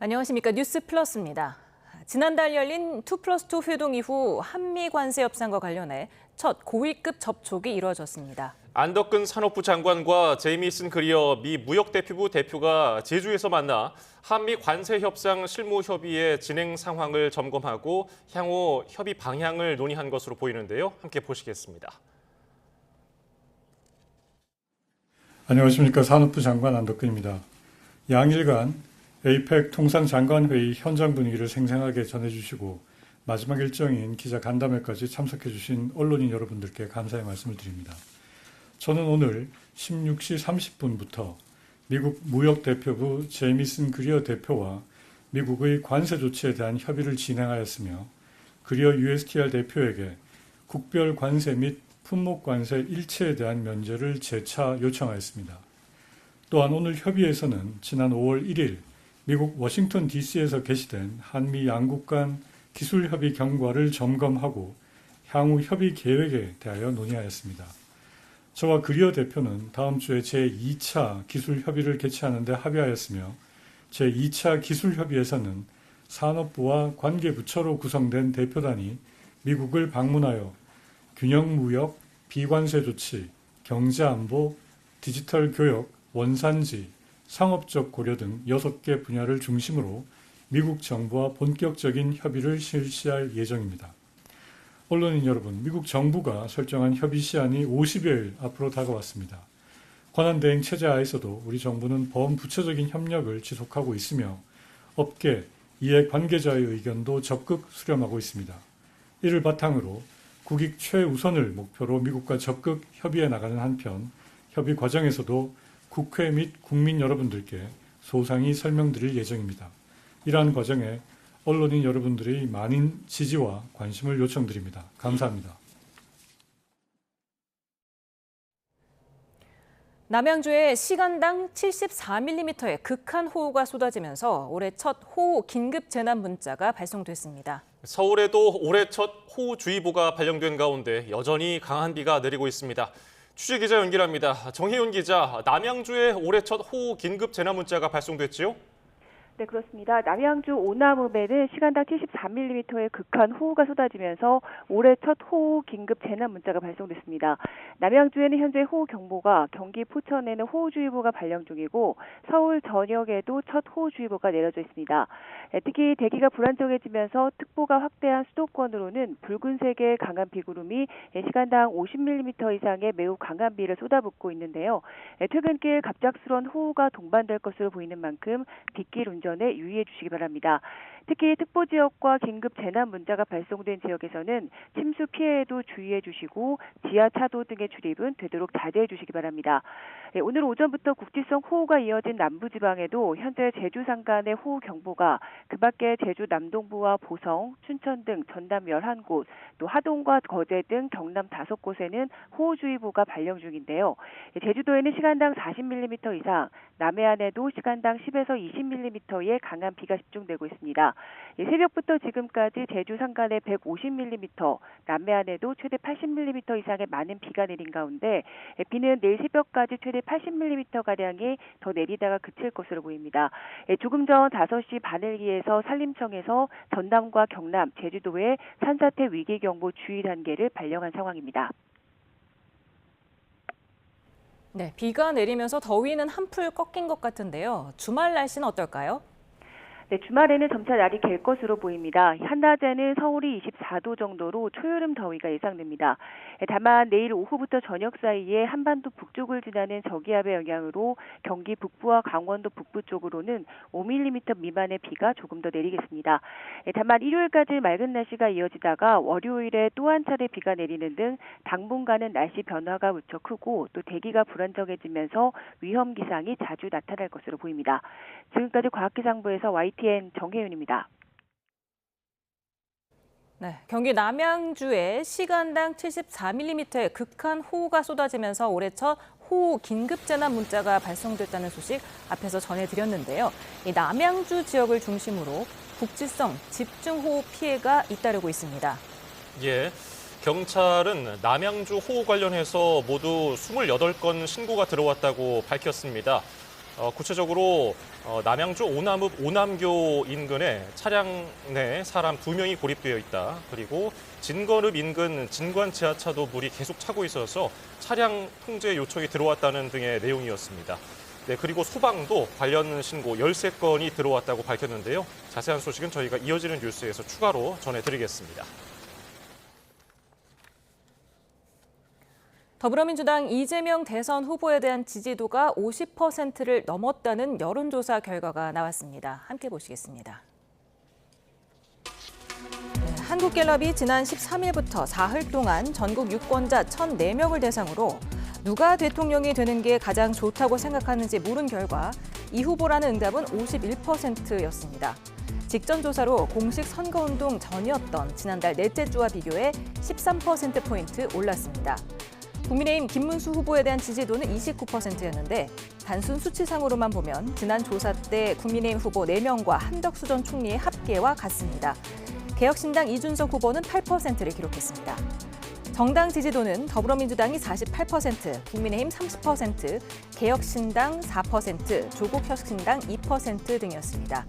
안녕하십니까. 뉴스 플러스입니다. 지난달 열린 2+2 회동 이후 한미 관세 협상과 관련해 첫 고위급 접촉이 이루어졌습니다. 안덕근 산업부 장관과 제이미슨 그리어 미 무역대표부 대표가 제주에서 만나 한미 관세 협상 실무 협의의 진행 상황을 점검하고 향후 협의 방향을 논의한 것으로 보이는데요. 함께 보시겠습니다. 안녕하십니까. 산업부 장관 안덕근입니다. 양일 간 에이펙 통상장관회의 현장 분위기를 생생하게 전해주시고 마지막 일정인 기자 간담회까지 참석해주신 언론인 여러분들께 감사의 말씀을 드립니다. 저는 오늘 16시 30분부터 미국 무역대표부 제이미슨 그리어 대표와 미국의 관세 조치에 대한 협의를 진행하였으며 그리어 USTR 대표에게 국별 관세 및 품목 관세 일체에 대한 면제를 재차 요청하였습니다. 또한 오늘 협의에서는 지난 5월 1일 미국 워싱턴 DC에서 개시된 한미 양국 간 기술협의 경과를 점검하고 향후 협의 계획에 대하여 논의하였습니다. 저와 그리어 대표는 다음 주에 제2차 기술협의를 개최하는 데 합의하였으며 제2차 기술협의에서는 산업부와 관계부처로 구성된 대표단이 미국을 방문하여 균형무역, 비관세 조치, 경제안보, 디지털 교역, 원산지, 상업적 고려 등 6개 분야를 중심으로 미국 정부와 본격적인 협의를 실시할 예정입니다. 언론인 여러분, 미국 정부가 설정한 협의 시한이 50여일 앞으로 다가왔습니다. 권한대행 체제 하에서도 우리 정부는 범부처적인 협력을 지속하고 있으며 업계, 이해 관계자의 의견도 적극 수렴하고 있습니다. 이를 바탕으로 국익 최우선을 목표로 미국과 적극 협의해 나가는 한편 협의 과정에서도 국회 및 국민 여러분들께 소상히 설명드릴 예정입니다. 이러한 과정에 언론인 여러분들의 많은 지지와 관심을 요청드립니다. 감사합니다. 남양주에 시간당 74mm의 극한 호우가 쏟아지면서 올해 첫 호우 긴급 재난 문자가 발송됐습니다. 서울에도 올해 첫 호우주의보가 발령된 가운데 여전히 강한 비가 내리고 있습니다. 취재기자 연결합니다. 정혜윤 기자, 남양주에 올해 첫 호우 긴급 재난 문자가 발송됐지요? 네, 그렇습니다. 남양주 오남읍에는 시간당 74mm의 극한 호우가 쏟아지면서 올해 첫 호우 긴급 재난 문자가 발송됐습니다. 남양주에는 현재 호우경보가, 경기 포천에는 호우주의보가 발령 중이고 서울 전역에도 첫 호우주의보가 내려져 있습니다. 특히 대기가 불안정해지면서 특보가 확대한 수도권으로는 붉은색의 강한 비구름이 시간당 50mm 이상의 매우 강한 비를 쏟아붓고 있는데요. 퇴근길 갑작스러운 호우가 동반될 것으로 보이는 만큼 빗길 운전에 유의해 주시기 바랍니다. 특히 특보 지역과 긴급 재난 문자가 발송된 지역에서는 침수 피해에도 주의해 주시고 지하차도 등의 출입은 되도록 자제해 주시기 바랍니다. 오늘 오전부터 국지성 호우가 이어진 남부지방에도 현재 제주 산간의 호우 경보가, 그밖에 제주 남동부와 보성, 춘천 등 전남 11곳, 또 하동과 거제 등 경남 5곳에는 호우주의보가 발령 중인데요. 제주도에는 시간당 40mm 이상, 남해안에도 시간당 10에서 20mm의 강한 비가 집중되고 있습니다. 새벽부터 지금까지 제주 산간에 150mm, 남해안에도 최대 80mm 이상의 많은 비가 내린 가운데 비는 내일 새벽까지 최대 80mm가량이 더 내리다가 그칠 것으로 보입니다. 조금 전 5시 반을기에서 산림청에서 전남과 경남, 제주도에 산사태 위기경보 주의 단계를 발령한 상황입니다. 네, 비가 내리면서 더위는 한풀 꺾인 것 같은데요. 주말 날씨는 어떨까요? 네, 주말에는 점차 날이 갤 것으로 보입니다. 한낮에는 서울이 24도 정도로 초여름 더위가 예상됩니다. 다만 내일 오후부터 저녁 사이에 한반도 북쪽을 지나는 저기압의 영향으로 경기 북부와 강원도 북부 쪽으로는 5mm 미만의 비가 조금 더 내리겠습니다. 다만 일요일까지 맑은 날씨가 이어지다가 월요일에 또 한 차례 비가 내리는 등 당분간은 날씨 변화가 무척 크고 또 대기가 불안정해지면서 위험 기상이 자주 나타날 것으로 보입니다. 지금까지 과학기상부에서 YTN 정혜윤입니다. 네, 경기 남양주에 시간당 74mm의 극한 호우가 쏟아지면서 올해 첫 호우 긴급 재난 문자가 발송됐다는 소식 앞에서 전해드렸는데요. 이 남양주 지역을 중심으로 국지성 집중호우 피해가 잇따르고 있습니다. 예, 경찰은 남양주 호우 관련해서 모두 28건 신고가 들어왔다고 밝혔습니다. 구체적으로 남양주 오남교 인근에 차량 내 사람 2명이 고립되어 있다. 그리고 진건읍 인근 진관 지하차도 물이 계속 차고 있어서 차량 통제 요청이 들어왔다는 등의 내용이었습니다. 네, 그리고 소방도 관련 신고 13건이 들어왔다고 밝혔는데요. 자세한 소식은 저희가 이어지는 뉴스에서 추가로 전해드리겠습니다. 더불어민주당 이재명 대선 후보에 대한 지지도가 50%를 넘었다는 여론조사 결과가 나왔습니다. 함께 보시겠습니다. 한국갤럽이 지난 13일부터 사흘 동안 전국 유권자 1,004명을 대상으로 누가 대통령이 되는 게 가장 좋다고 생각하는지 물은 결과 이 후보라는 응답은 51%였습니다. 직전 조사로 공식 선거운동 전이었던 지난달 넷째 주와 비교해 13%포인트 올랐습니다. 국민의힘 김문수 후보에 대한 지지도는 29%였는데 단순 수치상으로만 보면 지난 조사 때 국민의힘 후보 4명과 한덕수 전 총리의 합계와 같습니다. 개혁신당 이준석 후보는 8%를 기록했습니다. 정당 지지도는 더불어민주당이 48%, 국민의힘 30%, 개혁신당 4%, 조국혁신당 2% 등이었습니다.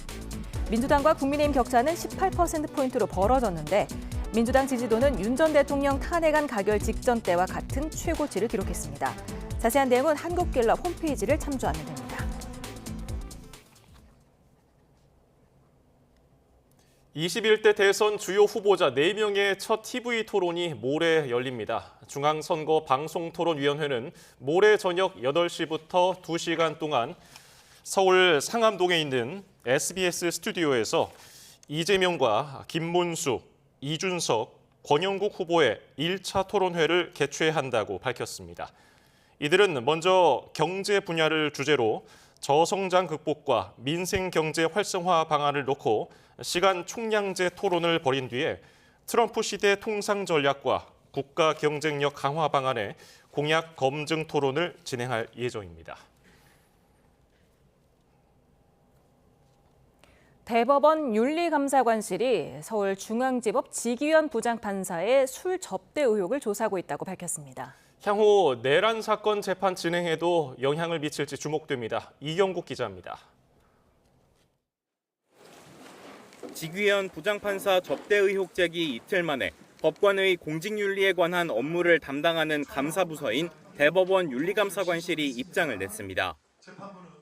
민주당과 국민의힘 격차는 18%포인트로 벌어졌는데 민주당 지지도는 윤 전 대통령 탄핵안 가결 직전 때와 같은 최고치를 기록했습니다. 자세한 내용은 한국갤럽 홈페이지를 참조하면 됩니다. 21대 대선 주요 후보자 4명의 첫 TV 토론이 모레 열립니다. 중앙선거 방송토론위원회는 모레 저녁 8시부터 2시간 동안 서울 상암동에 있는 SBS 스튜디오에서 이재명과 김문수, 이준석, 권영국 후보의 1차 토론회를 개최한다고 밝혔습니다. 이들은 먼저 경제 분야를 주제로 저성장 극복과 민생 경제 활성화 방안을 놓고 시간 총량제 토론을 벌인 뒤에 트럼프 시대 통상 전략과 국가 경쟁력 강화 방안의 공약 검증 토론을 진행할 예정입니다. 대법원 윤리감사관실이 서울중앙지법 지기현 부장판사의 술 접대 의혹을 조사하고 있다고 밝혔습니다. 향후 내란 사건 재판 진행에도 영향을 미칠지 주목됩니다. 이경국 기자입니다. 지기현 부장판사 접대 의혹 제기 이틀 만에 법관의 공직윤리에 관한 업무를 담당하는 감사부서인 대법원 윤리감사관실이 입장을 냈습니다.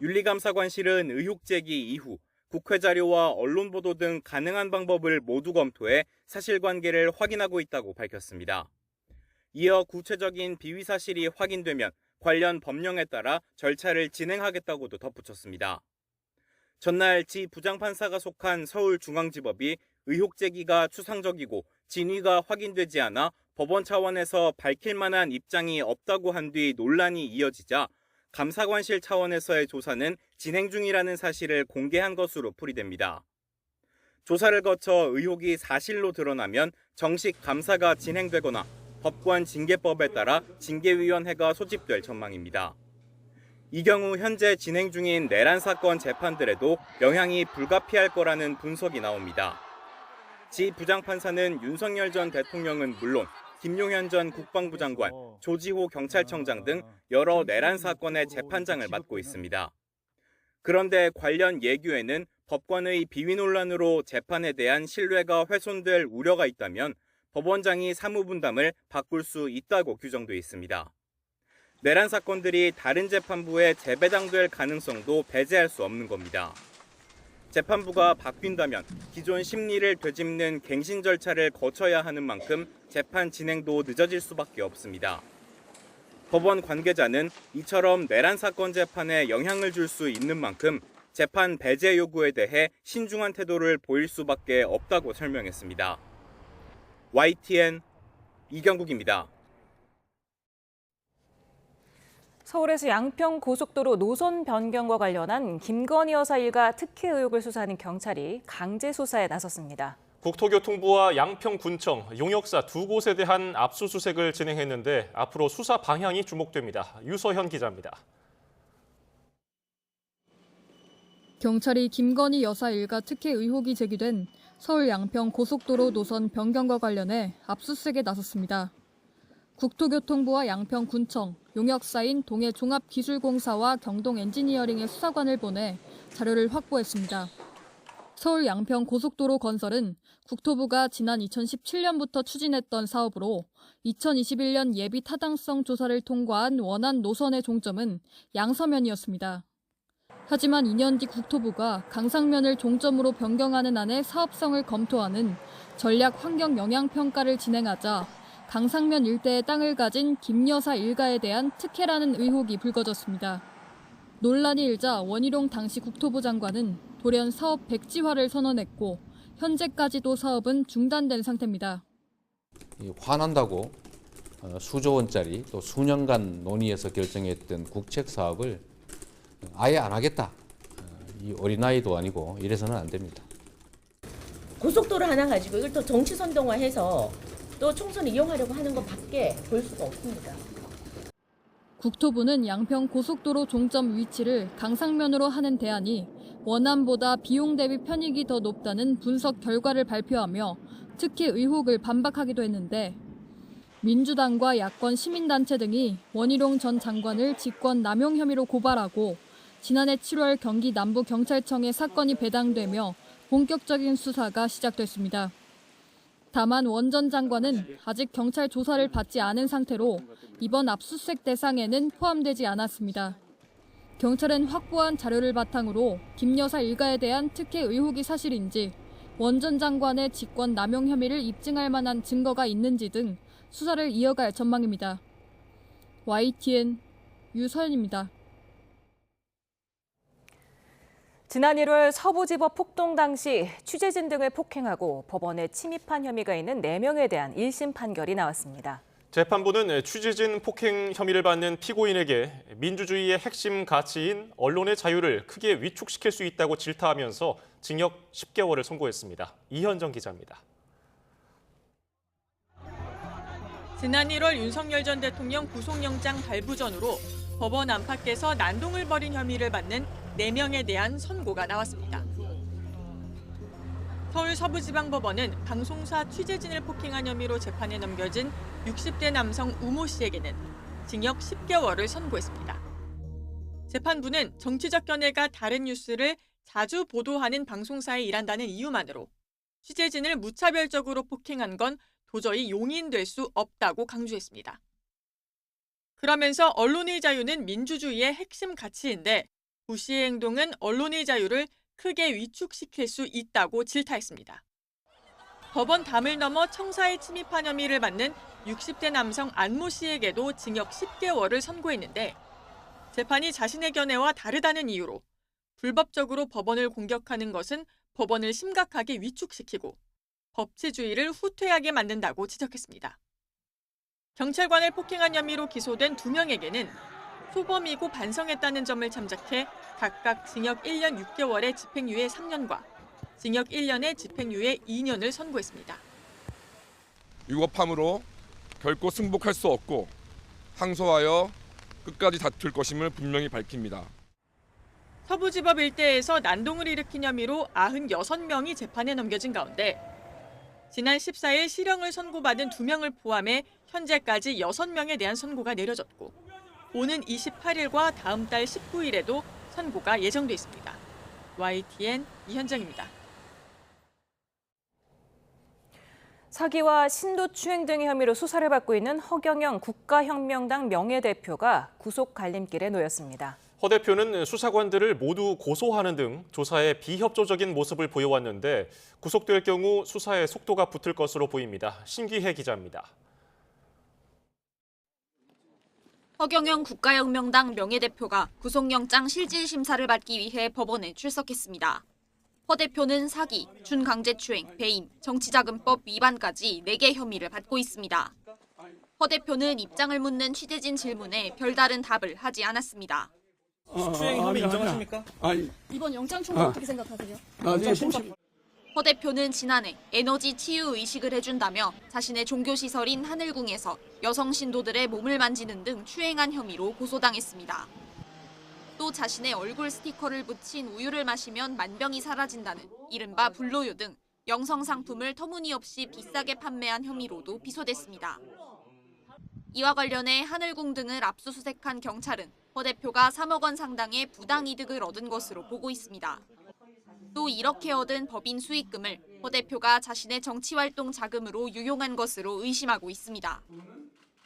윤리감사관실은 의혹 제기 이후 국회 자료와 언론 보도 등 가능한 방법을 모두 검토해 사실관계를 확인하고 있다고 밝혔습니다. 이어 구체적인 비위 사실이 확인되면 관련 법령에 따라 절차를 진행하겠다고도 덧붙였습니다. 전날 지 부장판사가 속한 서울중앙지법이 의혹 제기가 추상적이고 진위가 확인되지 않아 법원 차원에서 밝힐 만한 입장이 없다고 한 뒤 논란이 이어지자 감사관실 차원에서의 조사는 진행 중이라는 사실을 공개한 것으로 풀이됩니다. 조사를 거쳐 의혹이 사실로 드러나면 정식 감사가 진행되거나 법관 징계법에 따라 징계위원회가 소집될 전망입니다. 이 경우 현재 진행 중인 내란 사건 재판들에도 영향이 불가피할 거라는 분석이 나옵니다. 지 부장판사는 윤석열 전 대통령은 물론 김용현 전 국방부 장관, 조지호 경찰청장 등 여러 내란 사건의 재판장을 맡고 있습니다. 그런데 관련 예규에는 법관의 비위 논란으로 재판에 대한 신뢰가 훼손될 우려가 있다면 법원장이 사무분담을 바꿀 수 있다고 규정돼 있습니다. 내란 사건들이 다른 재판부에 재배당될 가능성도 배제할 수 없는 겁니다. 재판부가 바뀐다면 기존 심리를 되짚는 갱신 절차를 거쳐야 하는 만큼 재판 진행도 늦어질 수밖에 없습니다. 법원 관계자는 이처럼 내란 사건 재판에 영향을 줄 수 있는 만큼 재판 배제 요구에 대해 신중한 태도를 보일 수밖에 없다고 설명했습니다. YTN 이경국입니다. 서울에서 양평 고속도로 노선 변경과 관련한 김건희 여사 일가 특혜 의혹을 수사하는 경찰이 강제 수사에 나섰습니다. 국토교통부와 양평군청, 용역사 두 곳에 대한 압수수색을 진행했는데 앞으로 수사 방향이 주목됩니다. 유서현 기자입니다. 경찰이 김건희 여사 일가 특혜 의혹이 제기된 서울 양평 고속도로 노선 변경과 관련해 압수수색에 나섰습니다. 국토교통부와 양평군청, 용역사인 동해종합기술공사와 경동엔지니어링의 수사관을 보내 자료를 확보했습니다. 서울 양평 고속도로 건설은 국토부가 지난 2017년부터 추진했던 사업으로 2021년 예비 타당성 조사를 통과한 원안 노선의 종점은 양서면이었습니다. 하지만 2년 뒤 국토부가 강상면을 종점으로 변경하는 안의 사업성을 검토하는 전략 환경 영향 평가를 진행하자 강상면 일대의 땅을 가진 김 여사 일가에 대한 특혜라는 의혹이 불거졌습니다. 논란이 일자 원희룡 당시 국토부 장관은 돌연 사업 백지화를 선언했고 현재까지도 사업은 중단된 상태입니다. 화난다고 수조 원짜리 또 수년간 논의해서 결정했던 국책 사업을 아예 안 하겠다. 이 어린아이도 아니고 이래서는 안 됩니다. 고속도로 하나 가지고 이걸 또 정치 선동화해서 또 총선 이용하려고 하는 것밖에 볼 수가 없습니다. 국토부는 양평 고속도로 종점 위치를 강상면으로 하는 대안이 원안보다 비용 대비 편익이 더 높다는 분석 결과를 발표하며 특혜 의혹을 반박하기도 했는데 민주당과 야권 시민단체 등이 원희룡 전 장관을 직권 남용 혐의로 고발하고 지난해 7월 경기 남부경찰청에 사건이 배당되며 본격적인 수사가 시작됐습니다. 다만 원 전 장관은 아직 경찰 조사를 받지 않은 상태로 이번 압수수색 대상에는 포함되지 않았습니다. 경찰은 확보한 자료를 바탕으로 김 여사 일가에 대한 특혜 의혹이 사실인지 원 전 장관의 직권 남용 혐의를 입증할 만한 증거가 있는지 등 수사를 이어갈 전망입니다. YTN 유서연입니다. 지난 1월 서부지법 폭동 당시 취재진 등을 폭행하고 법원에 침입한 혐의가 있는 4명에 대한 1심 판결이 나왔습니다. 재판부는 취재진 폭행 혐의를 받는 피고인에게 민주주의의 핵심 가치인 언론의 자유를 크게 위축시킬 수 있다고 질타하면서 징역 10개월을 선고했습니다. 이현정 기자입니다. 지난 1월 윤석열 전 대통령 구속영장 발부 전후로 법원 안팎에서 난동을 벌인 혐의를 받는 4명에 대한 선고가 나왔습니다. 서울 서부지방법원은 방송사 취재진을 폭행한 혐의로 재판에 넘겨진 60대 남성 우모 씨에게는 징역 10개월을 선고했습니다. 재판부는 정치적 견해가 다른 뉴스를 자주 보도하는 방송사에 일한다는 이유만으로 취재진을 무차별적으로 폭행한 건 도저히 용인될 수 없다고 강조했습니다. 그러면서 언론의 자유는 민주주의의 핵심 가치인데 구 씨의 행동은 언론의 자유를 크게 위축시킬 수 있다고 질타했습니다. 법원 담을 넘어 청사에 침입한 혐의를 받는 60대 남성 안모 씨에게도 징역 10개월을 선고했는데 재판이 자신의 견해와 다르다는 이유로 불법적으로 법원을 공격하는 것은 법원을 심각하게 위축시키고 법치주의를 후퇴하게 만든다고 지적했습니다. 경찰관을 폭행한 혐의로 기소된 2명에게는 소범이고 반성했다는 점을 참작해 각각 징역 1년 6개월의 집행유예 3년과 징역 1년의 집행유예 2년을 선고했습니다. 위법함으로 결코 승복할 수 없고 항소하여 끝까지 다툴 것임을 분명히 밝힙니다. 서부지법 일대에서 난동을 일으킨 혐의로 96명이 재판에 넘겨진 가운데 지난 14일 실형을 선고받은 2명을 포함해 현재까지 6명에 대한 선고가 내려졌고 오는 28일과 다음 달 19일에도 선고가 예정돼 있습니다. YTN 이현정입니다. 사기와 신도추행 등의 혐의로 수사를 받고 있는 허경영 국가혁명당 명예대표가 구속 갈림길에 놓였습니다. 허 대표는 수사관들을 모두 고소하는 등 조사에 비협조적인 모습을 보여왔는데 구속될 경우 수사에 속도가 붙을 것으로 보입니다. 신기혜 기자입니다. 허경영 국가혁명당 명예대표가 구속영장 실질심사를 받기 위해 법원에 출석했습니다. 허 대표는 사기, 준강제추행, 배임, 정치자금법 위반까지 4개 혐의를 받고 있습니다. 허 대표는 입장을 묻는 취재진 질문에 별다른 답을 하지 않았습니다. 추행 혐의 인정하십니까? 이번 영장 총괄 어떻게 생각하세요? 허 대표는 지난해 에너지 치유 의식을 해준다며 자신의 종교시설인 하늘궁에서 여성 신도들의 몸을 만지는 등 추행한 혐의로 고소당했습니다. 또 자신의 얼굴 스티커를 붙인 우유를 마시면 만병이 사라진다는 이른바 불로유 등 영성 상품을 터무니없이 비싸게 판매한 혐의로도 기소됐습니다. 이와 관련해 하늘궁 등을 압수수색한 경찰은 허 대표가 3억 원 상당의 부당이득을 얻은 것으로 보고 있습니다. 또 이렇게 얻은 법인 수익금을 허 대표가 자신의 정치활동 자금으로 유용한 것으로 의심하고 있습니다.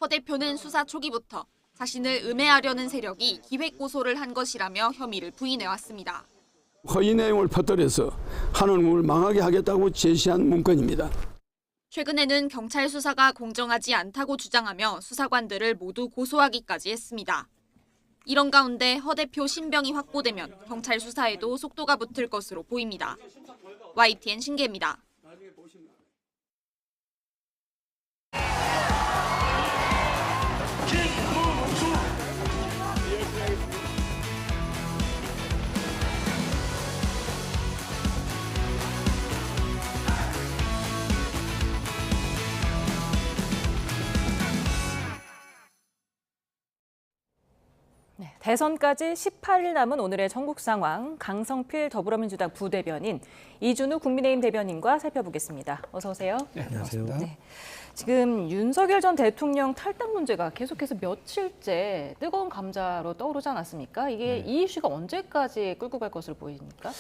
허 대표는 수사 초기부터 자신을 음해하려는 세력이 기획 고소를 한 것이라며 혐의를 부인해왔습니다. 허위 내용을 퍼뜨려서 하늘궁을 망하게 하겠다고 제시한 문건입니다. 최근에는 경찰 수사가 공정하지 않다고 주장하며 수사관들을 모두 고소하기까지 했습니다. 이런 가운데 허 대표 신병이 확보되면 경찰 수사에도 속도가 붙을 것으로 보입니다. YTN 신계입니다. 네, 대선까지 18일 남은 오늘의 전국 상황, 강성필 더불어민주당 부대변인, 이준우 국민의힘 대변인과 살펴보겠습니다. 어서 오세요. 네, 안녕하세요. 네, 지금 윤석열 전 대통령 탈당 문제가 계속해서 며칠째 뜨거운 감자로 떠오르지 않았습니까? 이게 이 이슈가 언제까지 끌고 갈 것으로 보입니까?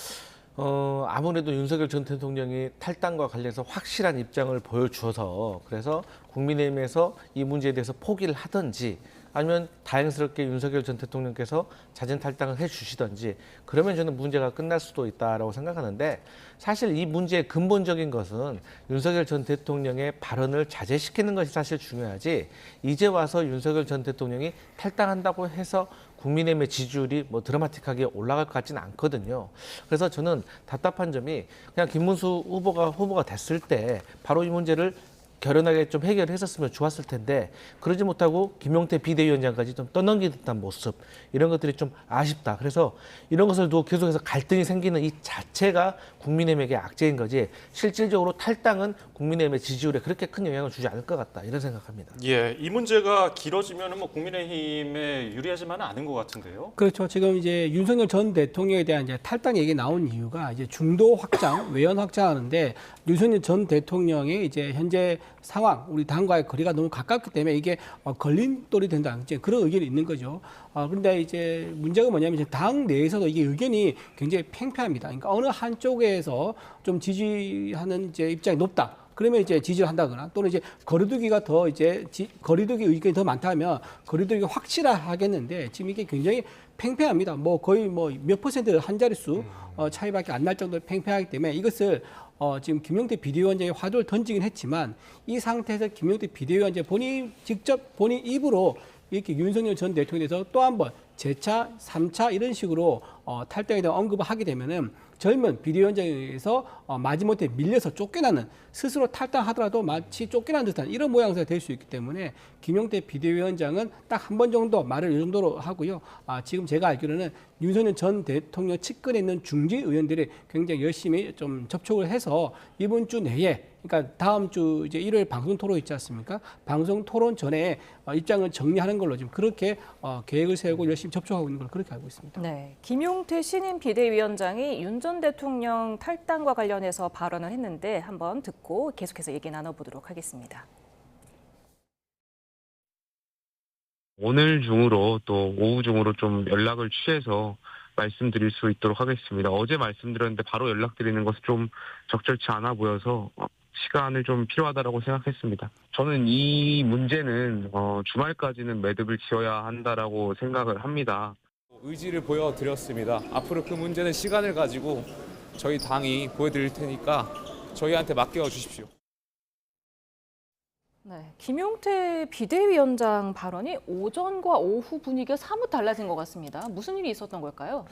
아무래도 윤석열 전 대통령이 탈당과 관련해서 확실한 입장을 보여주어서 그래서 국민의힘에서 이 문제에 대해서 포기를 하든지 아니면 다행스럽게 윤석열 전 대통령께서 잦은 탈당을 해주시든지 그러면 저는 문제가 끝날 수도 있다라고 생각하는데 사실 이 문제의 근본적인 것은 윤석열 전 대통령의 발언을 자제시키는 것이 사실 중요하지 이제 와서 윤석열 전 대통령이 탈당한다고 해서 국민의힘의 지지율이 뭐 드라마틱하게 올라갈 것 같지는 않거든요. 그래서 저는 답답한 점이 그냥 김문수 후보가 됐을 때 바로 이 문제를 결연하게 좀 해결했었으면 좋았을 텐데 그러지 못하고 김용태 비대위원장까지 좀 떠넘긴 듯한 모습 이런 것들이 좀 아쉽다. 그래서 이런 것을 두고 계속해서 갈등이 생기는 이 자체가 국민의힘에게 악재인 거지 실질적으로 탈당은 국민의힘의 지지율에 그렇게 큰 영향을 주지 않을 것 같다. 이런 생각합니다. 예, 이 문제가 길어지면 뭐 국민의힘에 유리하지만은 않은 것 같은데요. 그렇죠. 지금 이제 윤석열 전 대통령에 대한 이제 탈당 얘기 나온 이유가 이제 중도 확장, 외연 확장하는데 윤석열 전 대통령이 이제 현재 상황, 우리 당과의 거리가 너무 가깝기 때문에 이게 걸림돌이 된다. 이제 그런 의견이 있는 거죠. 그런데 이제 문제가 뭐냐면 이제 당 내에서도 이게 의견이 굉장히 팽팽합니다. 그러니까 어느 한쪽에서 좀 지지하는 이제 입장이 높다. 그러면 이제 지지를 한다거나 또는 이제 거리두기가 더 이제 거리두기 의견이 더 많다면 거리두기가 확실하겠는데 지금 이게 굉장히 팽팽합니다. 뭐 거의 뭐 몇 퍼센트 한 자릿수 차이밖에 안 날 정도로 팽팽하기 때문에 이것을 지금 김용태 비대위원장이 화두를 던지긴 했지만 이 상태에서 김용태 비대위원장 본인 입으로 이렇게 윤석열 전 대통령에 대해서 또 한 번 재차, 3차 이런 식으로 탈당에 대한 언급을 하게 되면은 젊은 비대위원장에서 마지못해 밀려서 쫓겨나는 스스로 탈당하더라도 마치 쫓겨난 듯한 이런 모양새가 될 수 있기 때문에 김용태 비대위원장은 딱 한 번 정도 말을 이 정도로 하고요. 지금 제가 알기로는 윤석열 전 대통령 측근에 있는 중진 의원들이 굉장히 열심히 좀 접촉을 해서 이번 주 내에 그러니까 다음 주 이제 일요일 방송 토론 있지 않습니까? 방송 토론 전에 입장을 정리하는 걸로 지금 그렇게 계획을 세우고 열심히 접촉하고 있는 걸 그렇게 알고 있습니다. 네, 김용태 신임 비대위원장이 윤 전 대통령 탈당과 관련해서 발언을 했는데 한번 듣고 계속해서 얘기 나눠보도록 하겠습니다. 오늘 중으로 또 오후 중으로 좀 연락을 취해서 말씀드릴 수 있도록 하겠습니다. 어제 말씀드렸는데 바로 연락드리는 것은 좀 적절치 않아 보여서 시간을 좀 필요하다라고 생각했습니다. 저는 이 문제는 주말까지는 매듭을 지어야 한다라고 생각을 합니다. 의지를 보여드렸습니다. 앞으로 그 문제는 시간을 가지고 저희 당이 보여드릴 테니까 저희한테 맡겨 주십시오. 네, 김용태 비대위원장 발언이 오전과 오후 분위기가 사뭇 달라진 것 같습니다. 무슨 일이 있었던 걸까요?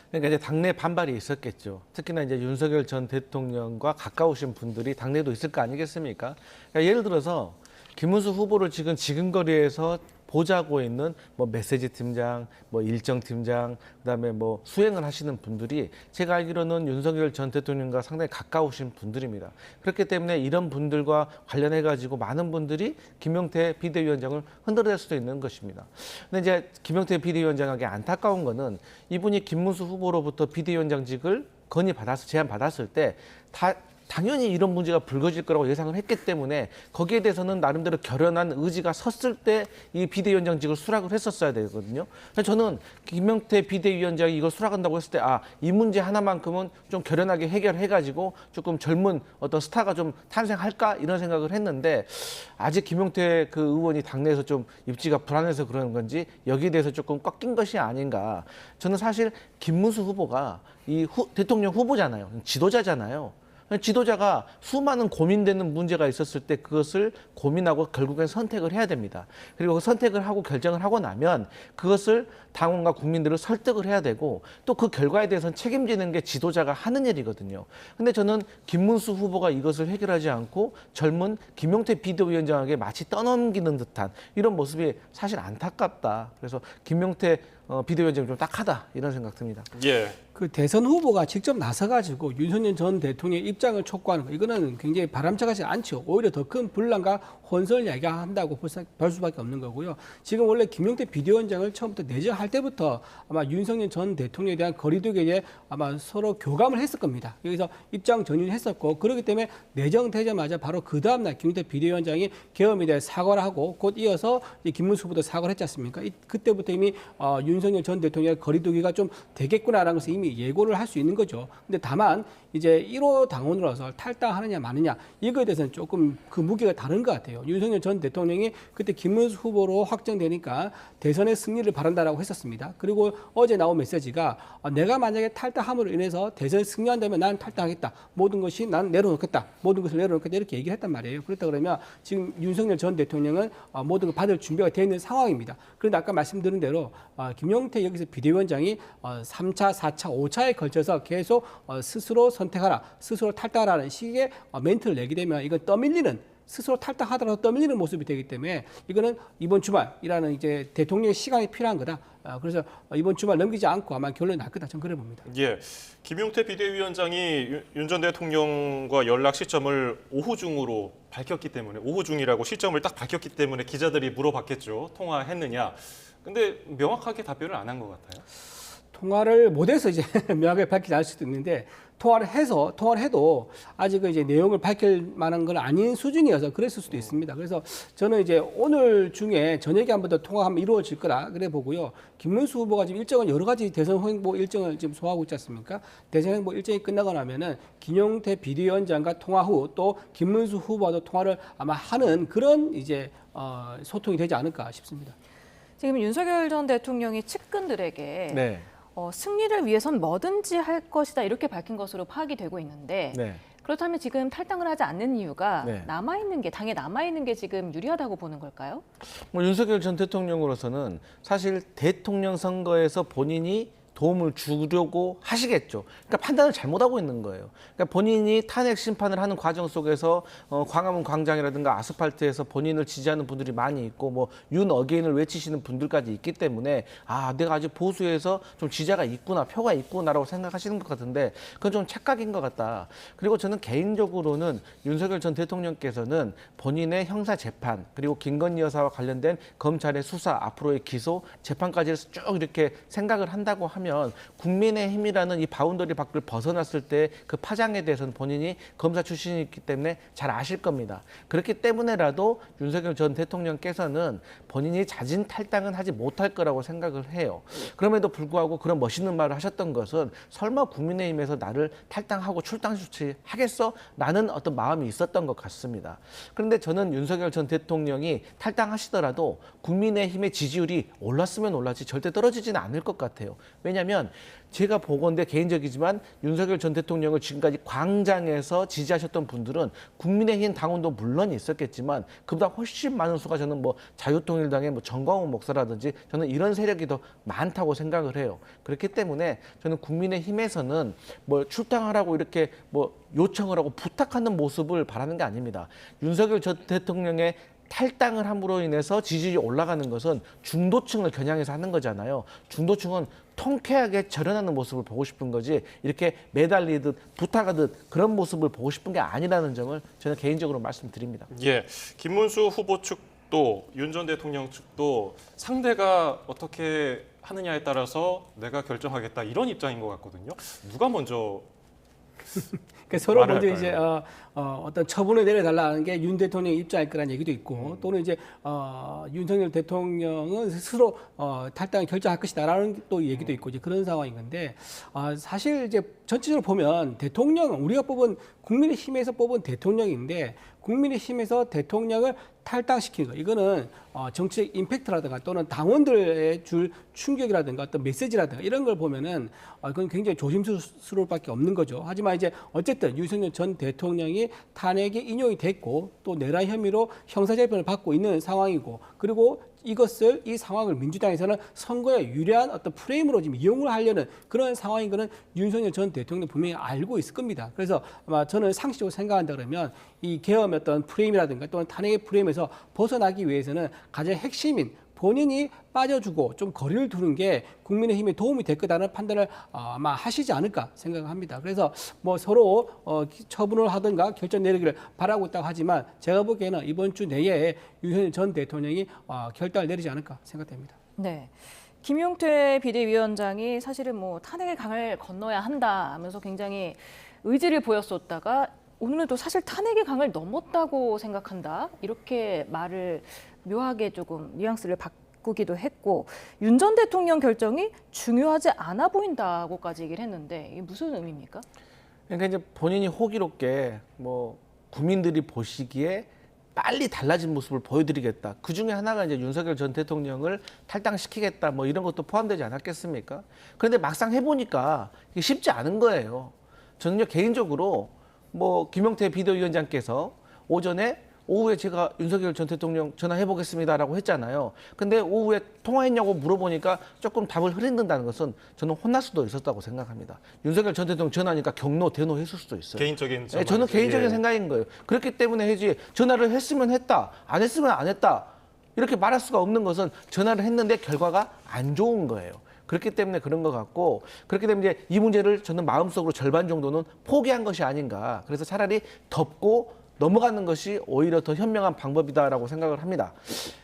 그러니까 이제 당내 반발이 있었겠죠. 특히나 이제 윤석열 전 대통령과 가까우신 분들이 당내도 있을 거 아니겠습니까? 그러니까 예를 들어서 김문수 후보를 지금 지근거리에서 보자고 있는 뭐 메시지 팀장, 뭐 일정 팀장, 그다음에 뭐 수행을 하시는 분들이 제가 알기로는 윤석열 전 대통령과 상당히 가까우신 분들입니다. 그렇기 때문에 이런 분들과 관련해 가지고 많은 분들이 김용태 비대위원장을 흔들어댈 수도 있는 것입니다. 근데 이제 김용태 비대위원장에게 안타까운 거는 이분이 김문수 후보로부터 비대위원장직을 제안 받았을 때 다 당연히 이런 문제가 불거질 거라고 예상을 했기 때문에 거기에 대해서는 나름대로 결연한 의지가 섰을 때 이 비대위원장직을 수락을 했었어야 되거든요. 그래서 저는 김명태 비대위원장이 이걸 수락한다고 했을 때 이 문제 하나만큼은 좀 결연하게 해결해가지고 조금 젊은 어떤 스타가 좀 탄생할까 이런 생각을 했는데 아직 김명태 그 의원이 당내에서 좀 입지가 불안해서 그러는 건지 여기에 대해서 조금 꺾인 것이 아닌가. 저는 사실 김문수 후보가 대통령 후보잖아요. 지도자잖아요. 지도자가 수많은 고민되는 문제가 있었을 때 그것을 고민하고 결국엔 선택을 해야 됩니다. 그리고 그 선택을 하고 결정을 하고 나면 그것을 당원과 국민들을 설득을 해야 되고 또 그 결과에 대해서는 책임지는 게 지도자가 하는 일이거든요. 근데 저는 김문수 후보가 이것을 해결하지 않고 젊은 김용태 비대위원장에게 마치 떠넘기는 듯한 이런 모습이 사실 안타깝다. 그래서 김용태 비대위원장이 좀 딱하다 이런 생각 듭니다. 예. 그 대선 후보가 직접 나서가지고 윤석열 전 대통령의 입장을 촉구하는 거 이거는 굉장히 바람직하지 않죠. 오히려 더 큰 분란과 혼선을 야기한다고 볼 수밖에 없는 거고요. 지금 원래 김용태 비대위원장을 처음부터 내정할 때부터 아마 윤석열 전 대통령에 대한 거리두기에 아마 서로 교감을 했을 겁니다. 여기서 입장 전이를 했었고 그렇기 때문에 내정되자마자 바로 그 다음날 김용태 비대위원장이 계엄에 대해 사과를 하고 곧 이어서 김문수 후보도 사과를 했지 않습니까? 그때부터 이미 윤석열 전 대통령의 거리두기가 좀 되겠구나라는 것을 이미 예고를 할 수 있는 거죠. 근데 다만 이제 1호 당원으로서 탈당하느냐 마느냐 이거에 대해서는 조금 그 무게가 다른 것 같아요. 윤석열 전 대통령이 그때 김문수 후보로 확정되니까 대선의 승리를 바란다라고 했었습니다. 그리고 어제 나온 메시지가 내가 만약에 탈당함으로 인해서 대선에 승리한다면 난 탈당하겠다. 모든 것이 난 내려놓겠다. 모든 것을 내려놓겠다. 이렇게 얘기를 했단 말이에요. 그렇다 그러면 지금 윤석열 전 대통령은 모든 걸 받을 준비가 되어 있는 상황입니다. 그런데 아까 말씀드린 대로 김용태 여기서 비대위원장이 3차, 4차, 5차에 걸쳐서 계속 스스로 선택하라, 스스로 탈당하라는 식의 멘트를 내게 되면 이건 떠밀리는 스스로 탈당하더라도 떠밀리는 모습이 되기 때문에 이거는 이번 주말이라는 이제 대통령의 시간이 필요한 거다. 그래서 이번 주말 넘기지 않고 아마 결론이 날 거다. 저는 그래 봅니다. 예, 김용태 비대위원장이 윤 전 대통령과 연락 시점을 오후 중으로 밝혔기 때문에 오후 중이라고 시점을 딱 밝혔기 때문에 기자들이 물어봤겠죠. 통화했느냐. 근데 명확하게 답변을 안 한 것 같아요. 통화를 못해서 이제 명확하게 밝히지 않을 수도 있는데 통화를 해도 아직은 이제 내용을 밝힐 만한 건 아닌 수준이어서 그랬을 수도 있습니다. 그래서 저는 이제 오늘 중에 저녁에 한 번 더 통화가 한번 이루어질 거라 그래 보고요. 김문수 후보가 지금 일정은 여러 가지 대선 행보 일정을 지금 소화하고 있지 않습니까? 대선 행보 일정이 끝나고 나면은 김용태 비대위원장과 통화 후 또 김문수 후보와도 통화를 아마 하는 그런 이제 소통이 되지 않을까 싶습니다. 지금 윤석열 전 대통령이 측근들에게 네. 승리를 위해선 뭐든지 할 것이다 이렇게 밝힌 것으로 파악이 되고 있는데 네. 그렇다면 지금 탈당을 하지 않는 이유가 네. 당에 남아있는 게 지금 유리하다고 보는 걸까요? 윤석열 전 대통령으로서는 사실 대통령 선거에서 본인이 도움을 주려고 하시겠죠. 그러니까 판단을 잘못하고 있는 거예요. 그러니까 본인이 탄핵 심판을 하는 과정 속에서 광화문 광장이라든가 아스팔트에서 본인을 지지하는 분들이 많이 있고 뭐 윤 어게인을 외치시는 분들까지 있기 때문에 내가 아직 보수에서 좀 지지자가 있구나, 표가 있구나라고 생각하시는 것 같은데 그건 좀 착각인 것 같다. 그리고 저는 개인적으로는 윤석열 전 대통령께서는 본인의 형사 재판 그리고 김건희 여사와 관련된 검찰의 수사 앞으로의 기소 재판까지 해서 쭉 이렇게 생각을 한다고 하면 국민의힘이라는 이 바운더리 밖을 벗어났을 때 그 파장에 대해서는 본인이 검사 출신이기 때문에 잘 아실 겁니다. 그렇기 때문에라도 윤석열 전 대통령께서는 본인이 자진 탈당은 하지 못할 거라고 생각을 해요. 그럼에도 불구하고 그런 멋있는 말을 하셨던 것은 설마 국민의힘에서 나를 탈당하고 출당 조치하겠어? 라는 어떤 마음이 있었던 것 같습니다. 그런데 저는 윤석열 전 대통령이 탈당하시더라도 국민의힘의 지지율이 올랐으면 올랐지 절대 떨어지지는 않을 것 같아요. 왜냐하면 제가 보건대 개인적이지만 윤석열 전 대통령을 지금까지 광장에서 지지하셨던 분들은 국민의힘 당원도 물론 있었겠지만 그보다 훨씬 많은 수가 저는 뭐 자유통일당의 뭐 정광훈 목사라든지 저는 이런 세력이 더 많다고 생각을 해요. 그렇기 때문에 저는 국민의힘에서는 뭐 출당하라고 이렇게 뭐 요청을 하고 부탁하는 모습을 바라는 게 아닙니다. 윤석열 전 대통령의 탈당을 함으로 인해서 지지율이 올라가는 것은 중도층을 겨냥해서 하는 거잖아요. 중도층은 통쾌하게 절연하는 모습을 보고 싶은 거지 이렇게 매달리듯 부탁하듯 그런 모습을 보고 싶은 게 아니라는 점을 저는 개인적으로 말씀드립니다. 예, 김문수 후보 측도 윤 전 대통령 측도 상대가 어떻게 하느냐에 따라서 내가 결정하겠다 이런 입장인 것 같거든요. 누가 먼저 그러니까 서로 먼저 말할까요? 이제 어떤 처분을 내려달라는 게 윤 대통령의 입장일 거라는 얘기도 있고 또는 이제 윤석열 대통령은 스스로 탈당을 결정할 것이다라는 또 얘기도 있고 이제 그런 상황인 건데 사실 이제 전체적으로 보면 대통령 우리가 뽑은 국민의힘에서 뽑은 대통령인데 국민의힘에서 대통령을 탈당시키는 거 이거는 정치적 임팩트라든가 또는 당원들의 줄 충격이라든가 어떤 메시지라든가 이런 걸 보면은 그건 굉장히 조심스러울 밖에 없는 거죠. 하지만 이제 어쨌든 윤석열 전 대통령이 탄핵에 인용이 됐고 또 내란 혐의로 형사재판을 받고 있는 상황이고 그리고 이 상황을 민주당에서는 선거에 유리한 어떤 프레임으로 지금 이용을 하려는 그런 상황인 거는 윤석열 전 대통령 분명히 알고 있을 겁니다. 그래서 아마 저는 상식적으로 생각한다 그러면 이 계엄의 어떤 프레임이라든가 또는 탄핵의 프레임에서 벗어나기 위해서는 가장 핵심인 본인이 빠져주고 좀 거리를 두는 게 국민의힘에 도움이 될 거다라는 판단을 아마 하시지 않을까 생각합니다. 그래서 뭐 서로 처분을 하든가 결정 내리기를 바라고 있다고 하지만 제가 보기에는 이번 주 내에 윤석열 전 대통령이 결단을 내리지 않을까 생각됩니다. 네. 김용태 비대위원장이 사실은 뭐 탄핵의 강을 건너야 한다 하면서 굉장히 의지를 보였었다가 오늘은 또 사실 탄핵의 강을 넘었다고 생각한다 이렇게 말을 묘하게 조금 뉘앙스를 바꾸기도 했고 윤 전 대통령 결정이 중요하지 않아 보인다고까지 얘기를 했는데 이게 무슨 의미입니까? 그러니까 이제 본인이 호기롭게 뭐 국민들이 보시기에 빨리 달라진 모습을 보여드리겠다. 그 중에 하나가 이제 윤석열 전 대통령을 탈당시키겠다 뭐 이런 것도 포함되지 않았겠습니까? 그런데 막상 해보니까 이게 쉽지 않은 거예요. 저는요 개인적으로 뭐 김용태 비대위원장께서 오후에 제가 윤석열 전 대통령 전화해보겠습니다라고 했잖아요. 근데 오후에 통화했냐고 물어보니까 조금 답을 흐린다는 것은 저는 혼날 수도 있었다고 생각합니다. 윤석열 전 대통령 전화하니까 경로, 대노했을 수도 있어요. 개인적인 네, 저는 개인적인 생각인 거예요. 그렇기 때문에 해지 전화를 했으면 했다, 안 했으면 안 했다 이렇게 말할 수가 없는 것은 전화를 했는데 결과가 안 좋은 거예요. 그렇기 때문에 그런 것 같고 그렇기 때문에 이제 이 문제를 저는 마음속으로 절반 정도는 포기한 것이 아닌가. 그래서 차라리 덮고 넘어가는 것이 오히려 더 현명한 방법이다라고 생각을 합니다.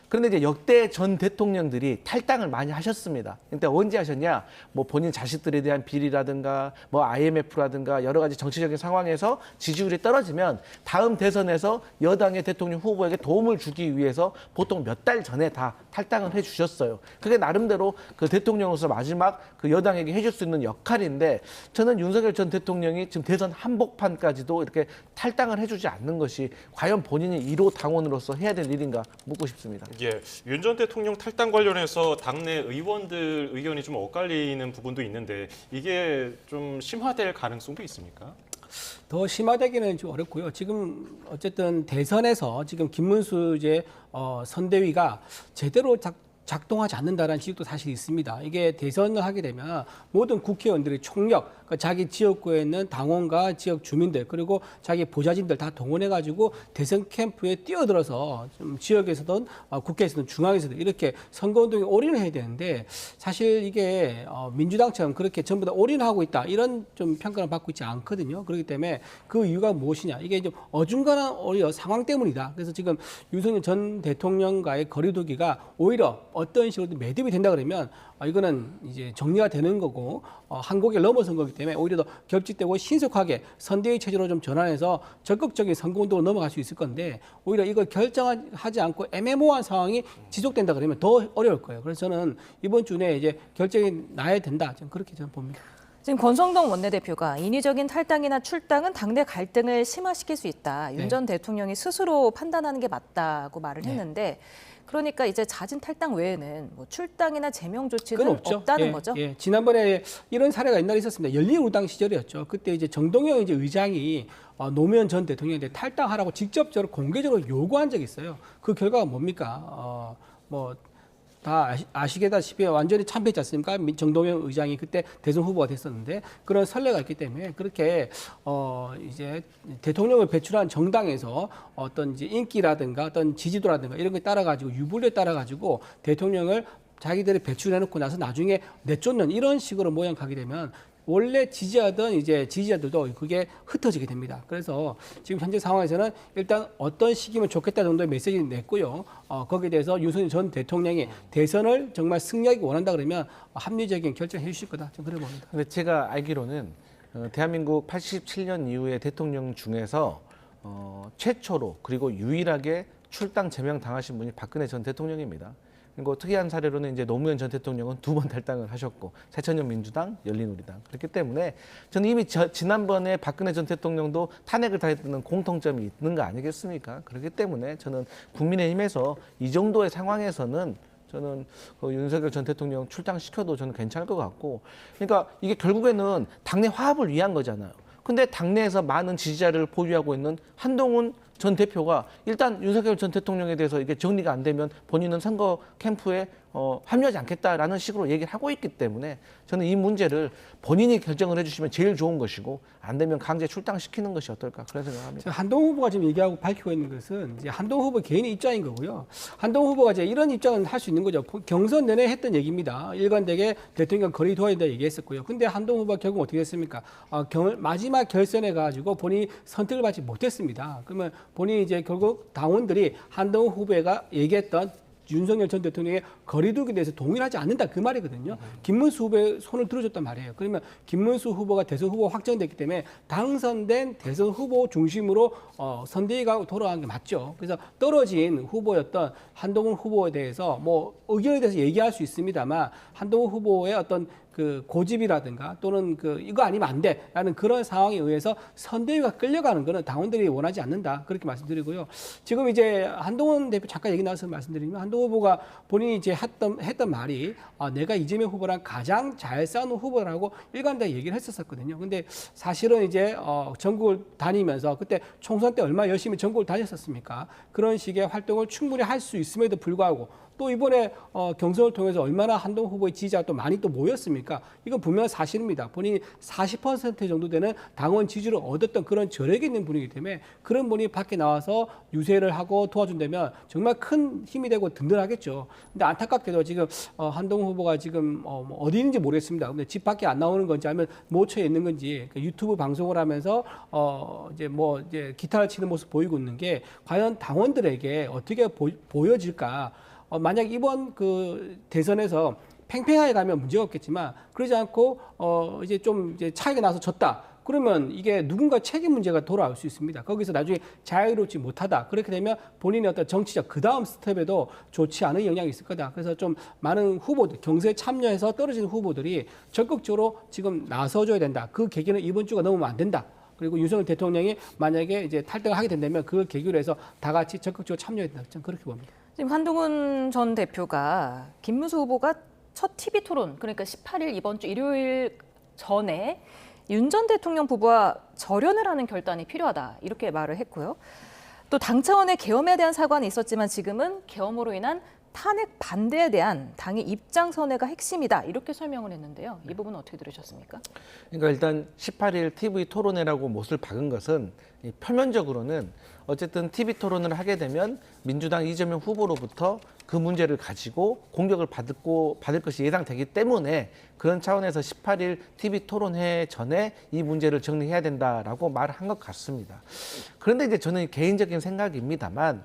그런데 이제 역대 전 대통령들이 탈당을 많이 하셨습니다. 근데 언제 하셨냐? 뭐 본인 자식들에 대한 비리라든가 뭐 IMF라든가 여러 가지 정치적인 상황에서 지지율이 떨어지면 다음 대선에서 여당의 대통령 후보에게 도움을 주기 위해서 보통 몇 달 전에 다 탈당을 해 주셨어요. 그게 나름대로 그 대통령으로서 마지막 그 여당에게 해줄 수 있는 역할인데 저는 윤석열 전 대통령이 지금 대선 한복판까지도 이렇게 탈당을 해주지 않는 것이 과연 본인이 1호 당원으로서 해야 될 일인가 묻고 싶습니다. 예, 윤 전 대통령 탈당 관련해서 당내 의원들 의견이 좀 엇갈리는 부분도 있는데 이게 좀 심화될 가능성도 있습니까? 더 심화되기는 좀 어렵고요. 지금 어쨌든 대선에서 지금 김문수 이제 선대위가 제대로 작동하지 않는다는 지적도 사실 있습니다. 이게 대선을 하게 되면 모든 국회의원들의 총력, 그러니까 자기 지역구에 있는 당원과 지역 주민들 그리고 자기 보좌진들 다 동원해가지고 대선 캠프에 뛰어들어서 좀 지역에서든 국회에서든 중앙에서든 이렇게 선거운동에 올인을 해야 되는데 사실 이게 민주당처럼 그렇게 전부 다 올인하고 있다 이런 좀 평가를 받고 있지 않거든요. 그렇기 때문에 그 이유가 무엇이냐 이게 좀 어중간한 오히려 상황 때문이다. 그래서 지금 윤석열 전 대통령과의 거리두기가 오히려 어떤 식으로 매듭이 된다 그러면 이거는 이제 정리가 되는 거고 한 곡에 넘어선 거기 때문에 오히려 더 겹치되고 신속하게 선대위 체제로 좀 전환해서 적극적인 선거운동으로 넘어갈 수 있을 건데 오히려 이걸 결정하지 않고 애매모호한 상황이 지속된다 그러면 더 어려울 거예요. 그래서 저는 이번 주 내에 이제 결정이 나야 된다. 저는 그렇게 저는 봅니다. 지금 권성동 원내대표가 인위적인 탈당이나 출당은 당내 갈등을 심화시킬 수 있다. 윤 전 대통령이 스스로 판단하는 게 맞다고 말을 했는데 그러니까 이제 잦은 탈당 외에는 뭐 출당이나 제명 조치는 없다는 거죠. 예. 지난번에 이런 사례가 옛날에 있었습니다. 열린우리당 시절이었죠. 그때 이제 정동영 이제 의장이 노무현 전 대통령한테 탈당하라고 직접적으로 공개적으로 요구한 적이 있어요. 그 결과가 뭡니까? 다 아시다시피 완전히 참패했지 않습니까? 정동영 의장이 그때 대선 후보가 됐었는데 그런 선례가 있기 때문에 그렇게 이제 대통령을 배출한 정당에서 어떤 이제 인기라든가 어떤 지지도라든가 이런 거에 따라 가지고 유불리에 따라 가지고 대통령을 자기들이 배출해놓고 나서 나중에 내쫓는 이런 식으로 모양 가게 되면 원래 지지하던 이제 지지자들도 그게 흩어지게 됩니다. 그래서 지금 현재 상황에서는 일단 어떤 시기면 좋겠다 정도의 메시지를 냈고요. 거기에 대해서 윤석열 전 대통령이 대선을 정말 승리하기 원한다 그러면 합리적인 결정을 해 주실 거다. 저는 그래 봅니다. 근데 제가 알기로는 대한민국 87년 이후에 대통령 중에서 최초로 그리고 유일하게 출당 제명 당하신 분이 박근혜 전 대통령입니다. 그리고 특이한 사례로는 이제 노무현 전 대통령은 2번 탈당을 하셨고 새천년 민주당, 열린우리당 그렇기 때문에 저는 이미 지난번에 박근혜 전 대통령도 탄핵을 당했던 공통점이 있는 거 아니겠습니까? 그렇기 때문에 저는 국민의힘에서 이 정도의 상황에서는 저는 윤석열 전 대통령 출당시켜도 저는 괜찮을 것 같고, 그러니까 이게 결국에는 당내 화합을 위한 거잖아요. 근데 당내에서 많은 지지자를 보유하고 있는 한동훈 전 대표가 일단 윤석열 전 대통령에 대해서 이게 정리가 안 되면 본인은 선거 캠프에 합류하지 않겠다라는 식으로 얘기를 하고 있기 때문에 저는 이 문제를 본인이 결정을 해주시면 제일 좋은 것이고 안 되면 강제 출당시키는 것이 어떨까 그런 생각합니다. 한동훈 후보가 지금 얘기하고 밝히고 있는 것은 이제 한동훈 후보 개인의 입장인 거고요. 한동훈 후보가 이제 이런 입장은 할 수 있는 거죠. 경선 내내 했던 얘기입니다. 일관되게 대통령 거리 둬야 된다 얘기했었고요. 근데 한동훈 후보가 결국 어떻게 됐습니까? 마지막 결선에 가지고 본인이 선택을 받지 못했습니다. 그러면 본인이 이제 결국 당원들이 한동훈 후보가 얘기했던 윤석열 전 대통령의 거리두기에 대해서 동의하지 않는다 그 말이거든요. 김문수 후보의 손을 들어줬단 말이에요. 그러면 김문수 후보가 대선 후보 확정됐기 때문에 당선된 대선 후보 중심으로 선대위가 돌아간 게 맞죠. 그래서 떨어진 후보였던 한동훈 후보에 대해서 뭐 의견에 대해서 얘기할 수 있습니다만 한동훈 후보의 어떤 그 고집이라든가 또는 그 이거 아니면 안 돼라는 그런 상황에 의해서 선대위가 끌려가는 거는 당원들이 원하지 않는다 그렇게 말씀드리고요. 지금 이제 한동훈 대표 잠깐 얘기 나와서 말씀드리면 한동훈 후보가 본인이 이제 했던 말이 내가 이재명 후보랑 가장 잘 싸우는 후보라고 일관되게 얘기를 했었거든요. 근데 사실은 이제 전국을 다니면서 그때 총선 때 얼마나 열심히 전국을 다녔었습니까? 그런 식의 활동을 충분히 할 수 있음에도 불구하고 또 이번에 경선을 통해서 얼마나 한동훈 후보의 지지자가 또 많이 또 모였습니까? 이건 분명 사실입니다. 본인이 40% 정도 되는 당원 지지를 얻었던 그런 저력이 있는 분이기 때문에 그런 분이 밖에 나와서 유세를 하고 도와준다면 정말 큰 힘이 되고 든든하겠죠. 근데 안타깝게도 지금 한동훈 후보가 지금 어디 있는지 모르겠습니다. 근데 집 밖에 안 나오는 건지 아니면 모처에 있는 건지 유튜브 방송을 하면서 이제 기타를 치는 모습 보이고 있는 게 과연 당원들에게 어떻게 보여질까? 만약 이번 그 대선에서 팽팽하게 가면 문제가 없겠지만 그러지 않고 이제 차이가 나서 졌다. 그러면 이게 누군가 책임 문제가 돌아올 수 있습니다. 거기서 나중에 자유롭지 못하다. 그렇게 되면 본인의 어떤 정치적 그 다음 스텝에도 좋지 않은 영향이 있을 거다. 그래서 좀 많은 후보들, 경선에 참여해서 떨어진 후보들이 적극적으로 지금 나서줘야 된다. 그 계기는 이번 주가 넘으면 안 된다. 그리고 윤석열 대통령이 만약에 이제 탈당을 하게 된다면 그걸 계기로 해서 다 같이 적극적으로 참여해야 된다. 저는 그렇게 봅니다. 지금 한동훈 전 대표가 김문수 후보가 첫 TV 토론, 그러니까 18일 이번 주 일요일 전에 윤 전 대통령 부부와 절연을 하는 결단이 필요하다 이렇게 말을 했고요. 또 당 차원의 계엄에 대한 사과는 있었지만 지금은 계엄으로 인한 탄핵 반대에 대한 당의 입장 선회가 핵심이다 이렇게 설명을 했는데요. 이 부분은 어떻게 들으셨습니까? 그러니까 일단 18일 TV 토론회라고 못을 박은 것은 표면적으로는 어쨌든 TV 토론을 하게 되면 민주당 이재명 후보로부터 그 문제를 가지고 공격을 받을 것이 예상되기 때문에 그런 차원에서 18일 TV 토론회 전에 이 문제를 정리해야 된다라고 말을 한 것 같습니다. 그런데 이제 저는 개인적인 생각입니다만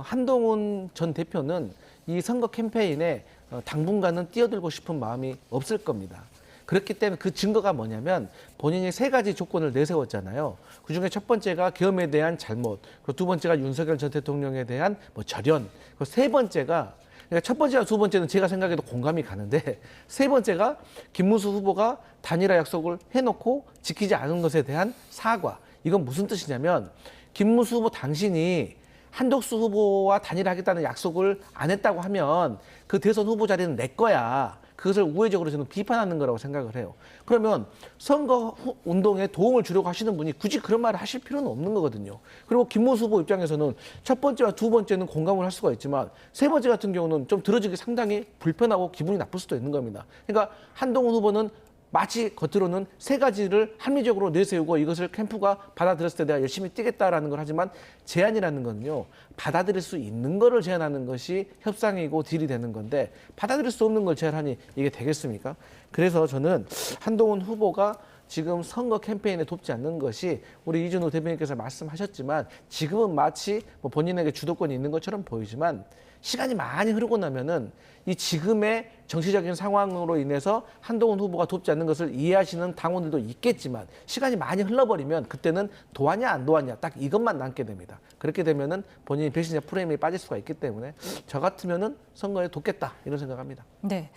한동훈 전 대표는 이 선거 캠페인에 당분간은 뛰어들고 싶은 마음이 없을 겁니다. 그렇기 때문에 그 증거가 뭐냐면 본인이 3가지 조건을 내세웠잖아요. 그중에 첫 번째가 계엄에 대한 잘못, 그리고 두 번째가 윤석열 전 대통령에 대한 절연, 그리고 세 번째가 그러니까 첫 번째와 두 번째는 제가 생각해도 공감이 가는데 세 번째가 김문수 후보가 단일화 약속을 해놓고 지키지 않은 것에 대한 사과. 이건 무슨 뜻이냐면 김문수 후보 당신이 한덕수 후보와 단일화하겠다는 약속을 안 했다고 하면 그 대선 후보 자리는 내 거야. 그것을 우회적으로 저는 비판하는 거라고 생각을 해요. 그러면 선거 운동에 도움을 주려고 하시는 분이 굳이 그런 말을 하실 필요는 없는 거거든요. 그리고 김문수 후보 입장에서는 첫 번째와 두 번째는 공감을 할 수가 있지만 세 번째 같은 경우는 좀 들어주기 상당히 불편하고 기분이 나쁠 수도 있는 겁니다. 그러니까 한동훈 후보는 마치 겉으로는 3가지를 합리적으로 내세우고 이것을 캠프가 받아들였을 때 내가 열심히 뛰겠다라는 걸 하지만 제안이라는 건요. 받아들일 수 있는 거를 제안하는 것이 협상이고 딜이 되는 건데 받아들일 수 없는 걸 제안하니 이게 되겠습니까? 그래서 저는 한동훈 후보가 지금 선거 캠페인에 돕지 않는 것이 우리 이준호 대표님께서 말씀하셨지만 지금은 마치 본인에게 주도권이 있는 것처럼 보이지만 시간이 많이 흐르고 나면은 이 지금의 정치적인 상황으로 인해서 한동훈 후보가 돕지 않는 것을 이해하시는 당원들도 있겠지만 시간이 많이 흘러버리면 그때는 도왔냐 안 도왔냐 딱 이것만 남게 됩니다. 그렇게 되면은 본인이 배신자 프레임에 빠질 수가 있기 때문에 저 같으면은 선거에 돕겠다 이런 생각합니다. 네.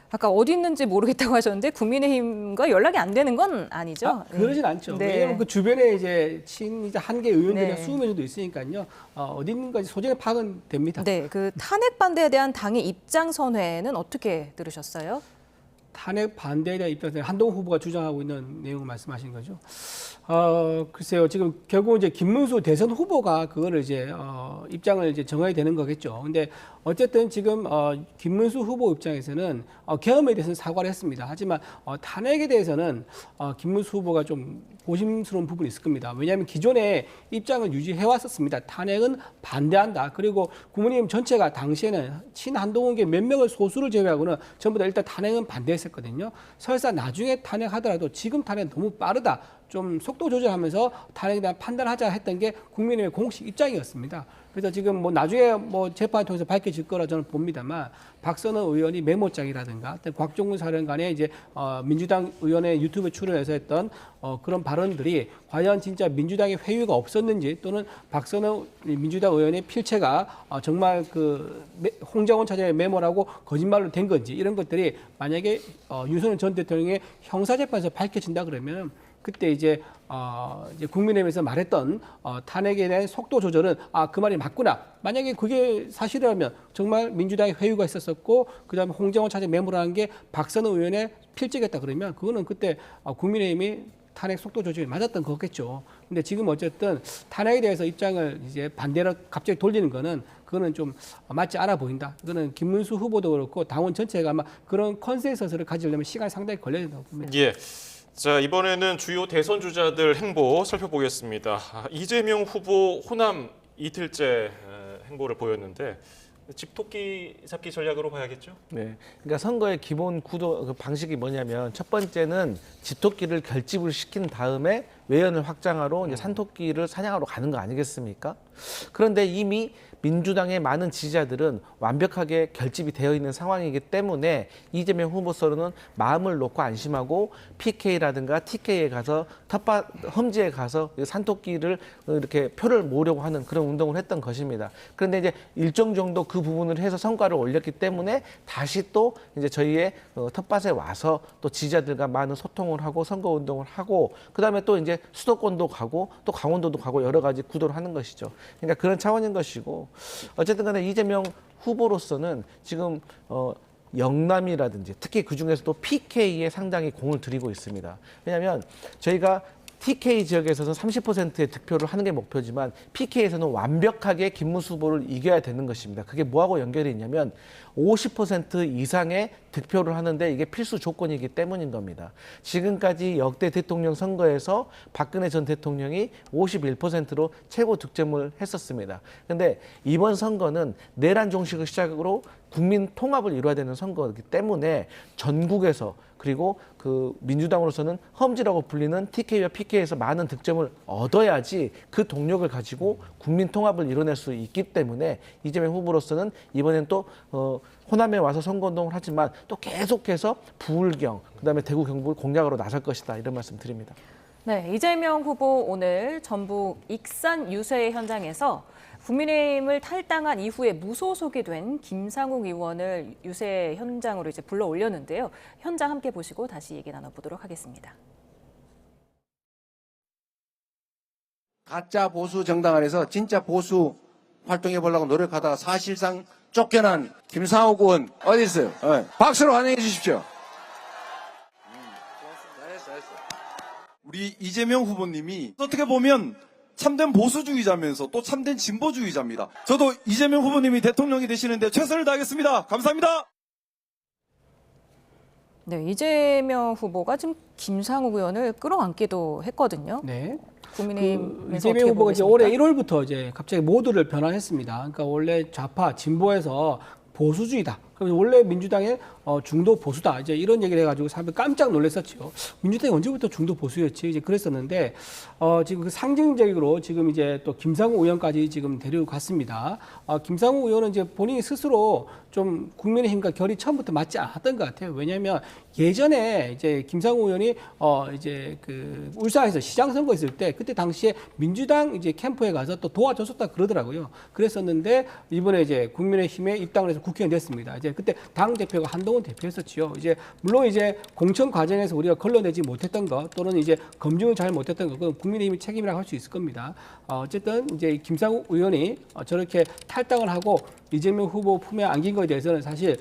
아까 어디 있는지 모르겠다고 하셨는데 국민의힘과 연락이 안 되는 건 아니죠? 그러진 않죠. 네. 왜냐하면 그 주변에 이제 친이자 한계 의원들이나 네. 20명 정도 있으니까요. 어디 있는가지 소정의 파악은 됩니다. 네, 그 탄핵 반대에 대한 당의 입장 선회는 어떻게 들으셨어요? 탄핵 반대에 대한 입장에서 한동훈 후보가 주장하고 있는 내용을 말씀하신 거죠. 글쎄요, 지금 결국 이제 김문수 대선 후보가 그거를 이제 입장을 이제 정해야 되는 거겠죠. 근데 어쨌든 지금 김문수 후보 입장에서는 계엄에 대해서는 사과를 했습니다. 하지만 탄핵에 대해서는 김문수 후보가 좀 고심스러운 부분이 있을 겁니다. 왜냐하면 기존에 입장을 유지해 왔었습니다. 탄핵은 반대한다. 그리고 국민의힘 전체가 당시에는 친한동훈계 몇 명을 소수를 제외하고는 전부 다 일단 탄핵은 반대했었거든요. 설사 나중에 탄핵하더라도 지금 탄핵은 너무 빠르다. 좀 속도 조절하면서 탄핵에 대한 판단을 하자 했던 게 국민의힘의 공식 입장이었습니다. 그래서 지금 뭐 나중에 뭐 재판을 통해서 밝혀질 거라 저는 봅니다만 박선원 의원이 메모장이라든가 곽종근 사령관의 이제 민주당 의원의 유튜브 출연해서 했던 그런 발언들이 과연 진짜 민주당의 회유가 없었는지 또는 박선원 민주당 의원의 필체가 정말 그 홍장원 차장의 메모라고 거짓말로 된 건지 이런 것들이 만약에 윤석열 전 대통령의 형사재판에서 밝혀진다 그러면 그때 이제 국민의힘에서 말했던 탄핵에 대한 속도 조절은 그 말이 맞구나. 만약에 그게 사실이라면 정말 민주당의 회유가 있었었고 그다음에 홍정원 차장 메모라는 게 박선원 의원의 필적이었다 그러면 그거는 그때 국민의힘이 탄핵 속도 조절이 맞았던 거겠죠. 근데 지금 어쨌든 탄핵에 대해서 입장을 이제 반대로 갑자기 돌리는 거는 그거는 좀 맞지 않아 보인다. 이거는 김문수 후보도 그렇고 당원 전체가 아마 그런 컨센서스를 가지려면 시간이 상당히 걸려야 된다고 봅니다. 예. 자, 이번에는 주요 대선 주자들 행보 살펴보겠습니다. 이재명 후보 호남 이틀째 행보를 보였는데 집토끼 잡기 전략으로 봐야겠죠? 네, 그러니까 선거의 기본 구도 그 방식이 뭐냐면 첫 번째는 집토끼를 결집을 시킨 다음에 외연을 확장하러 이제 산토끼를 사냥하러 가는 거 아니겠습니까? 그런데 이미 민주당의 많은 지지자들은 완벽하게 결집이 되어 있는 상황이기 때문에 이재명 후보로서는 마음을 놓고 안심하고 PK라든가 TK에 가서 험지에 가서 산토끼를 이렇게 표를 모으려고 하는 그런 운동을 했던 것입니다. 그런데 이제 일정 정도 그 부분을 해서 성과를 올렸기 때문에 다시 또 이제 저희의 텃밭에 와서 또 지지자들과 많은 소통을 하고 선거 운동을 하고 그다음에 또 이제 수도권도 가고 또 강원도도 가고 여러 가지 구도를 하는 것이죠. 그러니까 그런 차원인 것이고 어쨌든 간에 이재명 후보로서는 지금 영남이라든지 특히 그중에서도 PK에 상당히 공을 들이고 있습니다. 왜냐하면 저희가 TK 지역에서는 30%의 득표를 하는 게 목표지만 PK에서는 완벽하게 김문수 후보를 이겨야 되는 것입니다. 그게 뭐하고 연결이 있냐면 50% 이상의 득표를 하는데 이게 필수 조건이기 때문인 겁니다. 지금까지 역대 대통령 선거에서 박근혜 전 대통령이 51%로 최고 득점을 했었습니다. 그런데 이번 선거는 내란 종식을 시작으로 국민 통합을 이루어야 되는 선거이기 때문에 전국에서 그리고 그 민주당으로서는 험지라고 불리는 TK와 PK에서 많은 득점을 얻어야지 그 동력을 가지고 국민 통합을 이뤄낼 수 있기 때문에 이재명 후보로서는 이번엔 또 호남에 와서 선거운동을 하지만 또 계속해서 부울경, 그다음에 대구 경북을 공략으로 나설 것이다 이런 말씀 드립니다. 네, 이재명 후보 오늘 전북 익산 유세 현장에서 국민의힘을 탈당한 이후에 무소속이 된 김상욱 의원을 유세 현장으로 이제 불러 올렸는데요. 현장 함께 보시고 다시 얘기 나눠보도록 하겠습니다. 가짜 보수 정당 안에서 진짜 보수 활동해 보려고 노력하다가 사실상 쫓겨난 김상욱 의원 어디 있어요? 박수로 환영해 주십시오. 우리 이재명 후보님이 어떻게 보면 참된 보수주의자면서 또 참된 진보주의자입니다. 저도 이재명 후보님이 대통령이 되시는데 최선을 다하겠습니다. 감사합니다. 네, 이재명 후보가 지금 김상욱 의원을 끌어안기도 했거든요. 네. 국민의힘 이재명 후보가 이제 올해 1월부터 이제 갑자기 모드를 변화했습니다. 그러니까 원래 좌파 진보에서 보수주의다. 그럼 원래 민주당의 중도 보수다 이제 이런 얘기를 해가지고 사람들 깜짝 놀랐었죠. 민주당이 언제부터 중도 보수였지 이제 그랬었는데 지금 그 상징적으로 지금 이제 또 김상우 의원까지 지금 데려갔습니다. 김상우 의원은 이제 본인이 스스로 좀 국민의힘과 결이 처음부터 맞지 않았던 것 같아요. 왜냐하면 예전에 이제 김상우 의원이 이제 그 울산에서 시장 선거 있을 때 그때 당시에 민주당 이제 캠프에 가서 또 도와줬었다 그러더라고요. 그랬었는데 이번에 이제 국민의힘에 입당을 해서 국회의원 됐습니다. 이제 그때 당 대표가 한동훈 대표였었지요. 이제 물론 이제 공천 과정에서 우리가 걸러내지 못했던 것 또는 이제 검증을 잘 못했던 것 그건 국민의힘이 책임이라고 할 수 있을 겁니다. 어쨌든 이제 김상우 의원이 저렇게 탈당을 하고 이재명 후보 품에 안긴 것에 대해서는 사실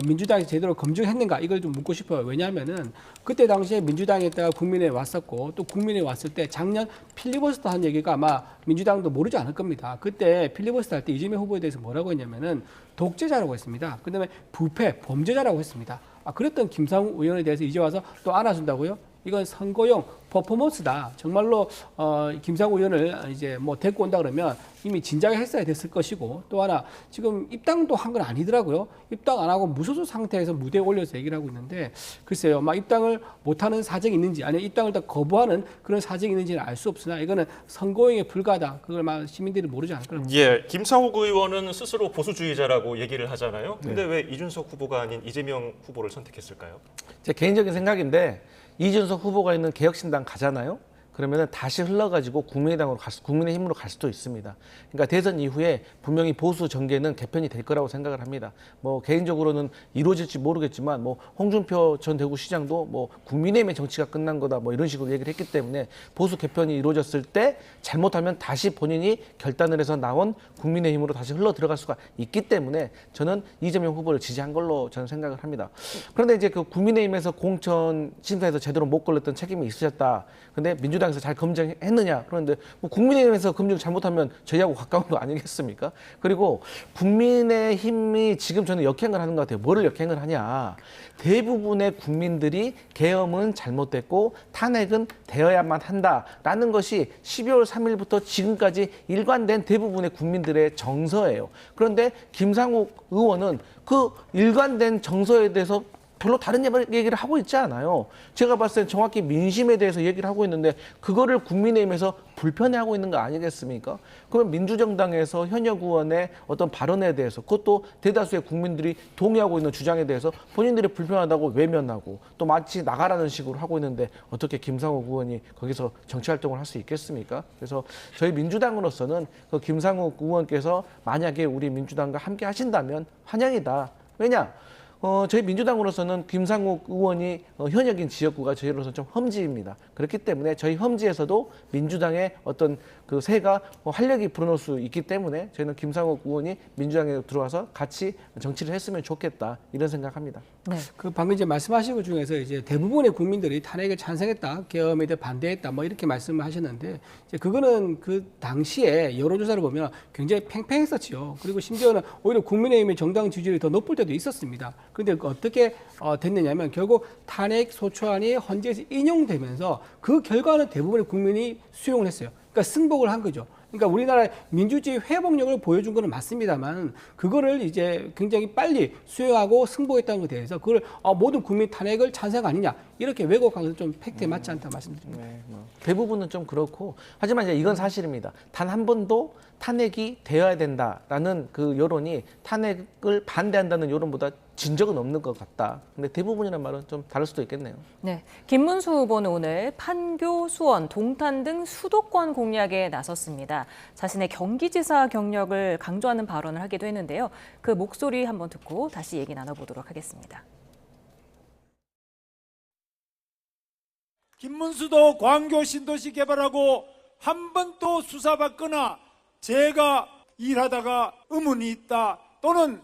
민주당이 제대로 검증했는가 이걸 좀 묻고 싶어요. 왜냐하면은 그때 당시에 민주당에 있다가 국민에 왔었고 또 국민에 왔을 때 작년 필리버스터 한 얘기가 아마 민주당도 모르지 않을 겁니다. 그때 필리버스터 할 때 이재명 후보에 대해서 뭐라고 했냐면은 독재자라고 했습니다. 그다음에 부패, 범죄자라고 했습니다. 그랬던 김상우 의원에 대해서 이제 와서 또 안아준다고요? 이건 선거용 퍼포먼스다. 정말로 김상우 의원을 이제 뭐 데리고 온다 그러면 이미 진작에 했어야 됐을 것이고 또 하나 지금 입당도 한 건 아니더라고요. 입당 안 하고 무소속 상태에서 무대에 올려서 얘기를 하고 있는데 글쎄요, 막 입당을 못하는 사정이 있는지 아니면 입당을 다 거부하는 그런 사정이 있는지는 알 수 없으나 이거는 선거용에 불과하다. 그걸 막 시민들이 모르지 않을 거라고. 예, 김상욱 의원은 스스로 보수주의자라고 얘기를 하잖아요. 근데 왜 이준석 후보가 아닌 이재명 후보를 선택했을까요? 제 개인적인 생각인데 이준석 후보가 있는 개혁신당 가잖아요. 그러면은 다시 흘러가지고 국민의힘으로 갈 수도 있습니다. 그러니까 대선 이후에 분명히 보수 정계는 개편이 될 거라고 생각을 합니다. 뭐 개인적으로는 이루어질지 모르겠지만 뭐 홍준표 전 대구시장도 뭐 국민의힘의 정치가 끝난 거다 뭐 이런 식으로 얘기를 했기 때문에 보수 개편이 이루어졌을 때 잘못하면 다시 본인이 결단을 해서 나온 국민의힘으로 다시 흘러 들어갈 수가 있기 때문에 저는 이재명 후보를 지지한 걸로 저는 생각을 합니다. 그런데 이제 그 국민의힘에서 공천 심사에서 제대로 못 걸렸던 책임이 있으셨다. 근데 민주당에서 잘 검증했느냐? 그런데 뭐 국민의힘에서 검증 잘못하면 저희하고 가까운 거 아니겠습니까? 그리고 국민의힘이 지금 저는 역행을 하는 것 같아요. 뭐를 역행을 하냐? 대부분의 국민들이 계엄은 잘못됐고 탄핵은 되어야만 한다라는 것이 12월 3일부터 지금까지 일관된 대부분의 국민들의 정서예요. 그런데 김상욱 의원은 그 일관된 정서에 대해서 별로 다른 얘기를 하고 있지 않아요. 제가 봤을 때 정확히 민심에 대해서 얘기를 하고 있는데 그거를 국민의힘에서 불편해하고 있는 거 아니겠습니까? 그러면 민주정당에서 현역 의원의 어떤 발언에 대해서 그것도 대다수의 국민들이 동의하고 있는 주장에 대해서 본인들이 불편하다고 외면하고 또 마치 나가라는 식으로 하고 있는데 어떻게 김상욱 의원이 거기서 정치활동을 할 수 있겠습니까? 그래서 저희 민주당으로서는 그 김상욱 의원께서 만약에 우리 민주당과 함께 하신다면 환영이다. 왜냐? 저희 민주당으로서는 김상욱 의원이 현역인 지역구가 저희로서 좀 험지입니다. 그렇기 때문에 저희 험지에서도 민주당의 어떤 그 새가 활력이 불어넣을 수 있기 때문에 저희는 김상욱 의원이 민주당에 들어와서 같이 정치를 했으면 좋겠다 이런 생각합니다. 네. 그 방금 이제 말씀하신 것 중에서 이제 대부분의 국민들이 탄핵에 찬성했다, 계엄에 대해 반대했다, 뭐 이렇게 말씀을 하셨는데 이제 그거는 그 당시에 여론조사를 보면 굉장히 팽팽했었죠. 그리고 심지어는 오히려 국민의힘의 정당 지지율이 더 높을 때도 있었습니다. 그런데 어떻게 됐느냐면 결국 탄핵 소추안이 헌재에서 인용되면서 그 결과는 대부분의 국민이 수용을 했어요. 그러니까 승복을 한 거죠. 그러니까 우리나라의 민주주의 회복력을 보여준 거는 맞습니다만 그거를 이제 굉장히 빨리 수용하고 승복했다는 것에 대해서 그걸 모든 국민 탄핵을 찬성 아니냐 이렇게 왜곡한 것은 좀 팩트에 맞지 않다 말씀드립니다. 네, 대부분은 좀 그렇고 하지만 이제 이건 사실입니다. 단 한 번도 탄핵이 되어야 된다라는 그 여론이 탄핵을 반대한다는 여론보다 진 적은 없는 것 같다. 근데 대부분이란 말은 좀 다를 수도 있겠네요. 네, 김문수 후보는 오늘 판교, 수원, 동탄 등 수도권 공략에 나섰습니다. 자신의 경기지사 경력을 강조하는 발언을 하기도 했는데요. 그 목소리 한번 듣고 다시 얘기 나눠보도록 하겠습니다. 김문수도 광교 신도시 개발하고 한 번 또 수사받거나 제가 일하다가 의문이 있다 또는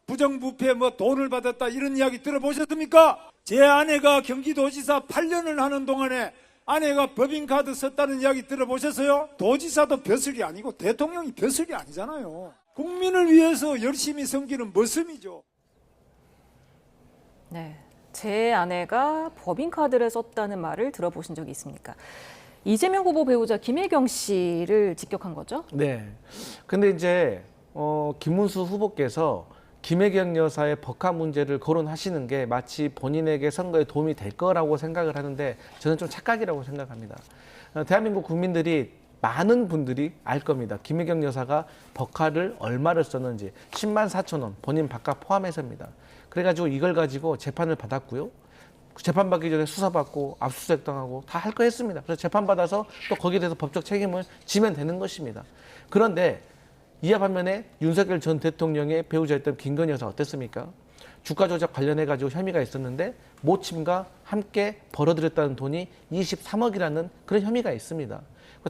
부정부패 뭐 돈을 받았다 이런 이야기 들어보셨습니까? 제 아내가 경기도지사 8년을 하는 동안에 아내가 법인카드 썼다는 이야기 들어보셨어요? 도지사도 벼슬이 아니고 대통령이 벼슬이 아니잖아요. 국민을 위해서 열심히 섬기는 머슴이죠. 네, 제 아내가 법인카드를 썼다는 말을 들어보신 적이 있습니까? 이재명 후보 배우자 김혜경 씨를 직격한 거죠? 네. 근데 이제 김문수 후보께서 김혜경 여사의 법화 문제를 거론하시는 게 마치 본인에게 선거에 도움이 될 거라고 생각을 하는데 저는 좀 착각이라고 생각합니다. 대한민국 국민들이 많은 분들이 알 겁니다. 김혜경 여사가 법화를 얼마를 썼는지 10만 4천 원 본인 밥값 포함해서입니다. 그래가지고 이걸 가지고 재판을 받았고요. 재판받기 전에 수사받고 압수수색 당하고 다 할 거 했습니다. 그래서 재판받아서 또 거기에 대해서 법적 책임을 지면 되는 것입니다. 그런데 이와 반면에 윤석열 전 대통령의 배우자였던 김건희 여사 어땠습니까? 주가 조작 관련해가지고 혐의가 있었는데 모친과 함께 벌어들였다는 돈이 23억이라는 그런 혐의가 있습니다.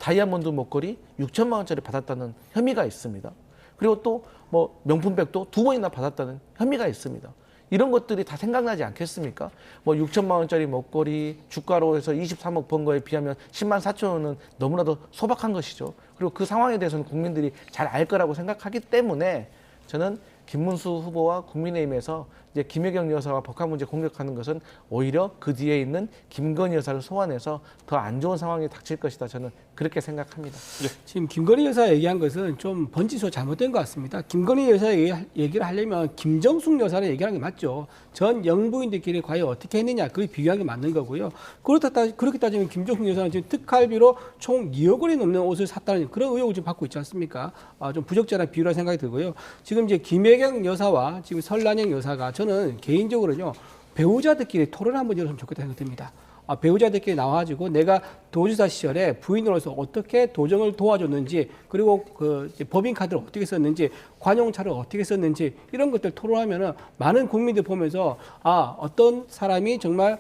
다이아몬드 목걸이 6천만 원짜리 받았다는 혐의가 있습니다. 그리고 또 뭐 명품백도 2번이나 받았다는 혐의가 있습니다. 이런 것들이 다 생각나지 않겠습니까? 뭐 6천만 원짜리 목걸이 주가로 해서 23억 번 거에 비하면 10만 4천 원은 너무나도 소박한 것이죠. 그리고 그 상황에 대해서는 국민들이 잘 알 거라고 생각하기 때문에 저는 김문수 후보와 국민의힘에서 이제 김혜경 여사와 법화 문제 공격하는 것은 오히려 그 뒤에 있는 김건희 여사를 소환해서 더 안 좋은 상황이 닥칠 것이다. 저는 그렇게 생각합니다. 지금 김건희 여사 얘기한 것은 좀 번지수 잘못된 것 같습니다. 김건희 여사 얘기를 하려면 김정숙 여사를 얘기하는 게 맞죠. 전 영부인들끼리 과연 어떻게 했느냐 그걸 비교하는 게 맞는 거고요. 그렇게 따지면 김정숙 여사는 지금 특활비로 총 2억 원이 넘는 옷을 샀다는 그런 의혹을 지금 받고 있지 않습니까? 좀 부적절한 비유라 생각이 들고요. 지금 이제 김혜경 여사와 지금 설란영 여사가 저는 개인적으로요 배우자들끼리 토론을 한번 열었으면 좋겠다 생각됩니다. 배우자들끼리 나와가지고 내가 도지사 시절에 부인으로서 어떻게 도정을 도와줬는지 그리고 그 법인카드를 어떻게 썼는지 관용차를 어떻게 썼는지 이런 것들 토론하면은 많은 국민들 보면서 어떤 사람이 정말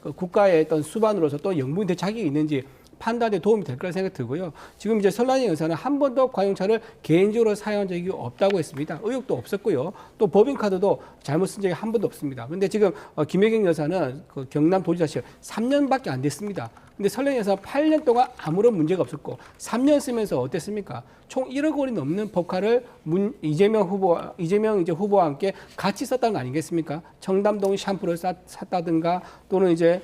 그 국가의 어떤 수반으로서 또 영부인 될 자격이 있는지 판단에 도움이 될 거라 생각이 들고요. 지금 이제 설란영 여사는 한 번도 관용차를 개인적으로 사용한 적이 없다고 했습니다. 의혹도 없었고요. 또 법인카드도 잘못 쓴 적이 한 번도 없습니다. 그런데 지금 김혜경 여사는 그 경남도지사 시절 3년밖에 안 됐습니다. 근데 설란영 여사 8년 동안 아무런 문제가 없었고 3년 쓰면서 어땠습니까? 총 1억 원이 넘는 법카를 이재명 후보와 함께 같이 썼다는 거 아니겠습니까? 청담동 샴푸를 샀다든가 또는 이제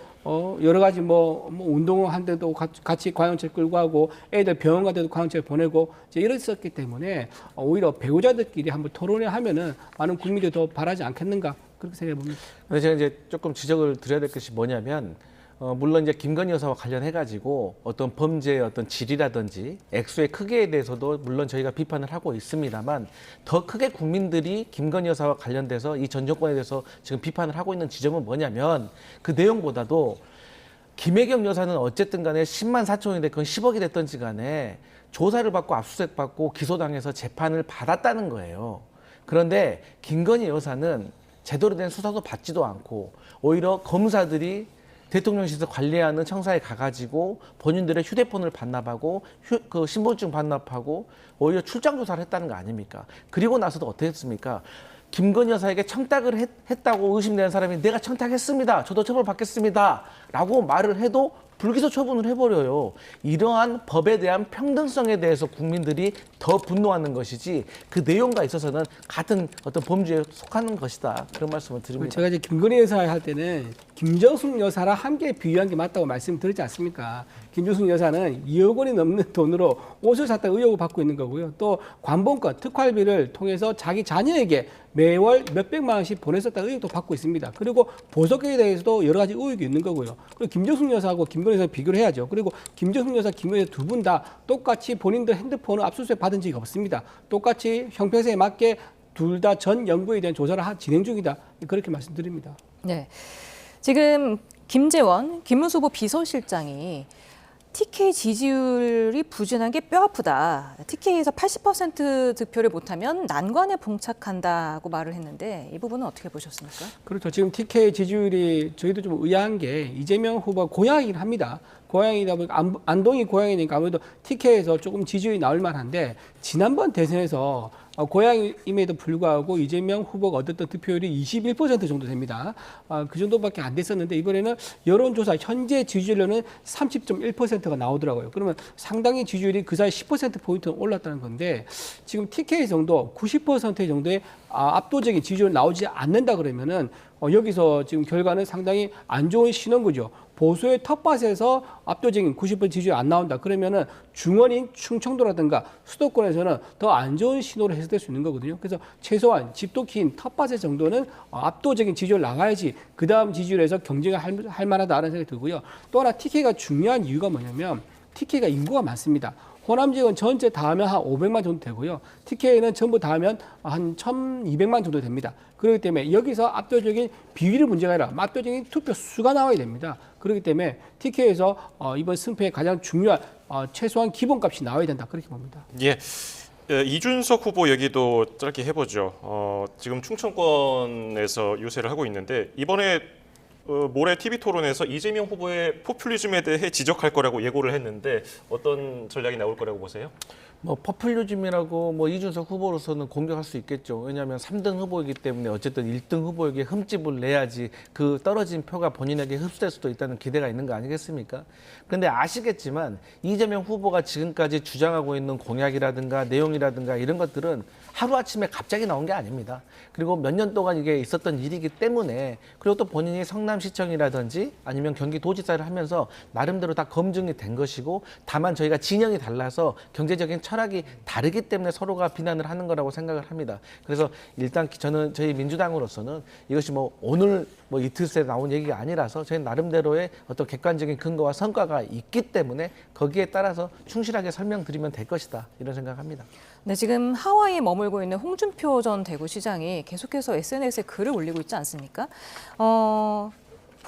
여러 가지 뭐 운동을 한 데도 같이 관용차를 끌고 하고 애들 병원 갈 때도 관용차를 보내고 이제 이랬었기 때문에 오히려 배우자들끼리 한번 토론을 하면은 많은 국민들이 더 바라지 않겠는가 그렇게 생각해 봅니다. 근데 제가 이제 조금 지적을 드려야 될 것이 뭐냐면 물론 이제 김건희 여사와 관련해가지고 어떤 범죄의 어떤 질이라든지 액수의 크기에 대해서도 물론 저희가 비판을 하고 있습니다만 더 크게 국민들이 김건희 여사와 관련돼서 이 전 정권에 대해서 지금 비판을 하고 있는 지점은 뭐냐면 그 내용보다도 김혜경 여사는 어쨌든 간에 10만 4천 원이 됐건 10억이 됐든지 간에 조사를 받고 압수수색 받고 기소당해서 재판을 받았다는 거예요. 그런데 김건희 여사는 제대로 된 수사도 받지도 않고 오히려 검사들이 대통령실에서 관리하는 청사에 가가지고 본인들의 휴대폰을 반납하고 그 신분증 반납하고 오히려 출장 조사를 했다는 거 아닙니까? 그리고 나서도 어떻게 했습니까? 김건희 여사에게 청탁을 했다고 의심되는 사람이 내가 청탁했습니다. 저도 처벌받겠습니다. 라고 말을 해도 불기소 처분을 해버려요. 이러한 법에 대한 평등성에 대해서 국민들이 더 분노하는 것이지 그 내용과 있어서는 같은 어떤 범죄에 속하는 것이다. 그런 말씀을 드립니다. 제가 이제 김건희 여사 할 때는 김정숙 여사랑 함께 비유한 게 맞다고 말씀드렸지 않습니까? 김정숙 여사는 2억 원이 넘는 돈으로 옷을 샀다 의혹을 받고 있는 거고요. 또 관본권, 특활비를 통해서 자기 자녀에게 매월 몇백만 원씩 보냈었다 의혹도 받고 있습니다. 그리고 보석에 대해서도 여러 가지 의혹이 있는 거고요. 그리고 김정숙 여사하고 김건희 여사 비교를 해야죠. 그리고 김정숙 여사, 김건희 여사 두 분 다 똑같이 본인들 핸드폰을 압수수색 받은 적이 없습니다. 똑같이 형평성에 맞게 둘 다 전 연구에 대한 조사를 진행 중이다. 그렇게 말씀드립니다. 네, 지금 김재원, 김문수 후보 비서실장이 TK 지지율이 부진한 게 뼈아프다. TK에서 80% 득표를 못하면 난관에 봉착한다고 말을 했는데 이 부분은 어떻게 보셨습니까? 그렇죠. 지금 TK 지지율이 저희도 좀 의아한 게 이재명 후보가 고향이긴 합니다. 고향이다 보니까 안동이 고향이니까 아무래도 TK에서 조금 지지율이 나올 만한데 지난번 대선에서 고향임에도 불구하고 이재명 후보가 얻었던 득표율이 21% 정도 됩니다. 그 정도밖에 안 됐었는데 이번에는 여론조사 현재 지지율로는 30.1%가 나오더라고요. 그러면 상당히 지지율이 그 사이 10%포인트 올랐다는 건데 지금 TK 정도 90% 정도의 압도적인 지지율 나오지 않는다 그러면은 여기서 지금 결과는 상당히 안 좋은 신호인 거죠. 보수의 텃밭에서 압도적인 90% 지지율이 안 나온다. 그러면은 중원인 충청도라든가 수도권에서는 더 안 좋은 신호를 해석될 수 있는 거거든요. 그래서 최소한 집도 긴 텃밭의 정도는 압도적인 지지율 나가야지 그 다음 지지율에서 경쟁을 할 만하다는 생각이 들고요. 또 하나 TK가 중요한 이유가 뭐냐면 TK가 인구가 많습니다. 호남 지역은 전체 다 하면 한 500만 정도 되고요. TK는 전부 다 하면 한 1,200만 정도 됩니다. 그렇기 때문에 여기서 압도적인 비율이 문제가 아니라 압도적인 투표 수가 나와야 됩니다. 그렇기 때문에 TK에서 이번 승패의 가장 중요한 최소한 기본값이 나와야 된다. 그렇게 봅니다. 예. 이준석 후보 얘기도 짧게 해보죠. 지금 충청권에서 유세를 하고 있는데 이번에 모레 TV 토론에서 이재명 후보의 포퓰리즘에 대해 지적할 거라고 예고를 했는데 어떤 전략이 나올 거라고 보세요? 뭐 포퓰리즘이라고 뭐 이준석 후보로서는 공격할 수 있겠죠. 왜냐하면 3등 후보이기 때문에 어쨌든 1등 후보에게 흠집을 내야지 그 떨어진 표가 본인에게 흡수될 수도 있다는 기대가 있는 거 아니겠습니까? 그런데 아시겠지만 이재명 후보가 지금까지 주장하고 있는 공약이라든가 내용이라든가 이런 것들은 하루아침에 갑자기 나온 게 아닙니다. 그리고 몇 년 동안 이게 있었던 일이기 때문에 그리고 또 본인이 성남시청이라든지 아니면 경기도지사를 하면서 나름대로 다 검증이 된 것이고 다만 저희가 진영이 달라서 경제적인 철학이 다르기 때문에 서로가 비난을 하는 거라고 생각을 합니다. 그래서 일단 저는 저희 민주당으로서는 이것이 뭐 오늘 뭐 이틀 새 나온 얘기가 아니라서 저희 나름대로의 어떤 객관적인 근거와 성과가 있기 때문에 거기에 따라서 충실하게 설명드리면 될 것이다 이런 생각합니다. 네, 지금 하와이에 머물고 있는 홍준표 전 대구시장이 계속해서 SNS에 글을 올리고 있지 않습니까?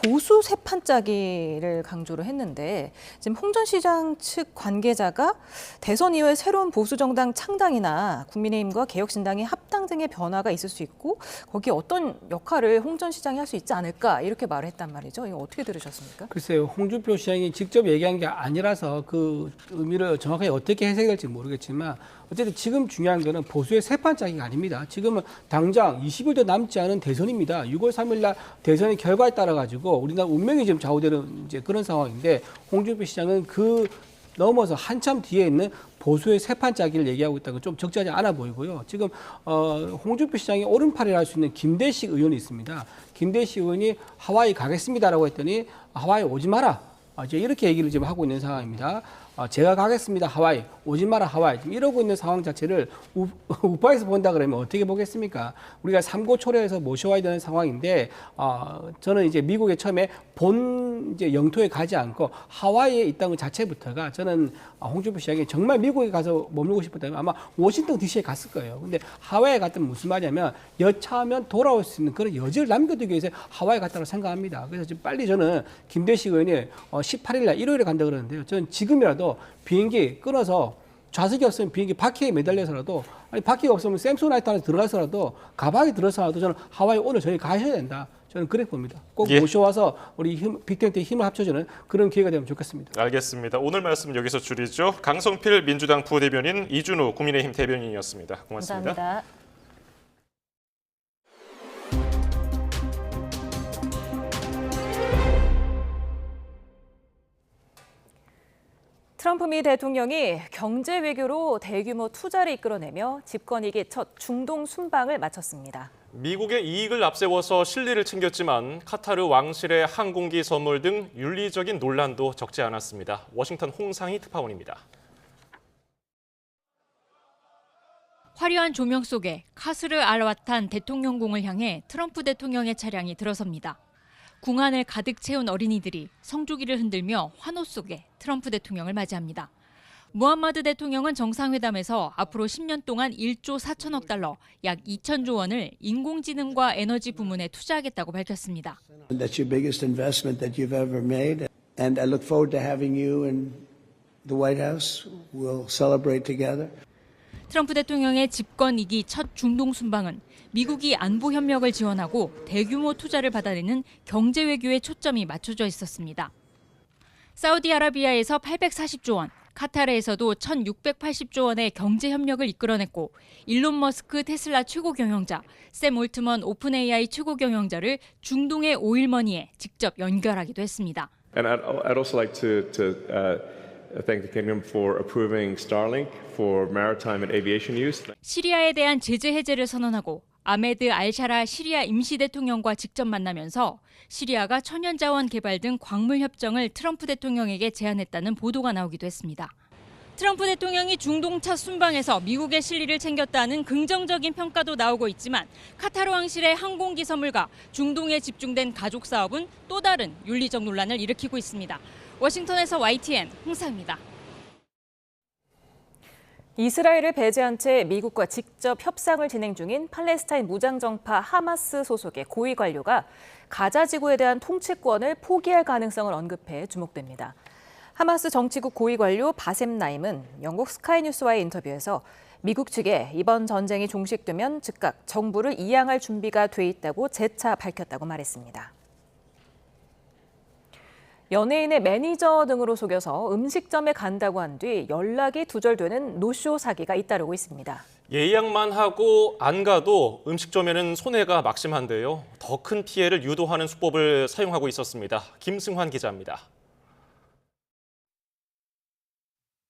보수 세판짜기를 강조를 했는데 지금 홍 전 시장 측 관계자가 대선 이후에 새로운 보수 정당 창당이나 국민의힘과 개혁신당의 합당 등의 변화가 있을 수 있고 거기에 어떤 역할을 홍 전 시장이 할 수 있지 않을까 이렇게 말을 했단 말이죠. 이거 어떻게 들으셨습니까? 글쎄요. 홍준표 시장이 직접 얘기한 게 아니라서 그 의미를 정확하게 어떻게 해석해야 될지 모르겠지만 어쨌든 지금 중요한 거는 보수의 세판짜기가 아닙니다. 지금은 당장 20일도 남지 않은 대선입니다. 6월 3일 날 대선의 결과에 따라 가지고 우리나라 운명이 지금 좌우되는 이제 그런 상황인데 홍준표 시장은 그 넘어서 한참 뒤에 있는 보수의 세판짜기를 얘기하고 있다는 건 좀 적절하지 않아 보이고요. 지금 홍준표 시장의 오른팔이라 할 수 있는 김대식 의원이 있습니다. 김대식 의원이 하와이 가겠습니다라고 했더니 하와이 오지 마라. 이제 이렇게 얘기를 지금 하고 있는 상황입니다. 제가 가겠습니다. 하와이. 오지 마라 하와이. 지금 이러고 있는 상황 자체를 우파에서 본다 그러면 어떻게 보겠습니까? 우리가 삼고초려해서 모셔와야 되는 상황인데 저는 이제 미국에 처음에 본 이제 영토에 가지 않고 하와이에 있다는 것 자체부터가 저는 홍준표 시장이 정말 미국에 가서 머물고 싶었다면 아마 워싱턴 DC에 갔을 거예요. 근데 하와이에 갔다면 무슨 말이냐면 여차하면 돌아올 수 있는 그런 여지를 남겨두기 위해서 하와이에 갔다고 생각합니다. 그래서 지금 빨리 저는 김대식 의원이 18일 날 일요일에 간다 그러는데요. 저는 지금이라도 비행기 끊어서 좌석이 없으면 비행기 바퀴에 매달려서라도 아니 바퀴가 없으면 샘소나이트 안에 들어가서라도 가방에 들어서라도 저는 하와이 오늘 저희 가셔야 된다. 저는 그렇게 봅니다. 꼭 모셔와서 우리 빅텐트에 힘을 합쳐주는 그런 기회가 되면 좋겠습니다. 알겠습니다. 오늘 말씀 여기서 줄이죠. 강성필 민주당 부대변인, 이준우 국민의힘 대변인이었습니다. 고맙습니다. 감사합니다. 트럼프 미 대통령이 경제 외교로 대규모 투자를 이끌어내며 집권 2기 첫 중동 순방을 마쳤습니다. 미국의 이익을 앞세워서 실리를 챙겼지만 카타르 왕실의 항공기 선물 등 윤리적인 논란도 적지 않았습니다. 워싱턴 홍상희 특파원입니다. 화려한 조명 속에 카스르 알와탄 대통령궁을 향해 트럼프 대통령의 차량이 들어섭니다. 궁 안을 가득 채운 어린이들이 성조기를 흔들며 환호 속에 트럼프 대통령을 맞이합니다. 무함마드 대통령은 정상회담에서 앞으로 10년 동안 1조 4천억 달러, 약 2천조 원을 인공지능과 에너지 부문에 투자하겠다고 밝혔습니다. That's your biggest investment that you've ever made, and I look forward to having you in the White House. We'll celebrate together. 트럼프 대통령의 집권 2기 첫 중동 순방은 미국이 안보 협력을 지원하고 대규모 투자를 받아내는 경제 외교에 초점이 맞춰져 있었습니다. 사우디아라비아에서 840조 원, 카타르에서도 1,680조 원의 경제 협력을 이끌어냈고 일론 머스크 테슬라 최고 경영자, 샘 올트먼 오픈AI 최고 경영자를 중동의 오일머니에 직접 연결하기도 했습니다. And I'd also like to thank the Kingdom for approving Starlink for maritime and aviation use. 시리아에 대한 제재 해제를 선언하고 아메드 알샤라 시리아 임시 대통령과 직접 만나면서 시리아가 천연자원 개발 등 광물 협정을 트럼프 대통령에게 제안했다는 보도가 나오기도 했습니다. 트럼프 대통령이 중동 첫 순방에서 미국의 실리를 챙겼다는 긍정적인 평가도 나오고 있지만 카타르 왕실의 항공기 선물과 중동에 집중된 가족 사업은 또 다른 윤리적 논란을 일으키고 있습니다. 워싱턴에서 YTN 홍사입니다. 이스라엘을 배제한 채 미국과 직접 협상을 진행 중인 팔레스타인 무장정파 하마스 소속의 고위 관료가 가자 지구에 대한 통치권을 포기할 가능성을 언급해 주목됩니다. 하마스 정치국 고위 관료 바셈 나임은 영국 스카이뉴스와의 인터뷰에서 미국 측에 이번 전쟁이 종식되면 즉각 정부를 이양할 준비가 돼 있다고 재차 밝혔다고 말했습니다. 연예인의 매니저 등으로 속여서 음식점에 간다고 한 뒤 연락이 두절되는 노쇼 사기가 잇따르고 있습니다. 예약만 하고 안 가도 음식점에는 손해가 막심한데요. 더 큰 피해를 유도하는 수법을 사용하고 있었습니다. 김승환 기자입니다.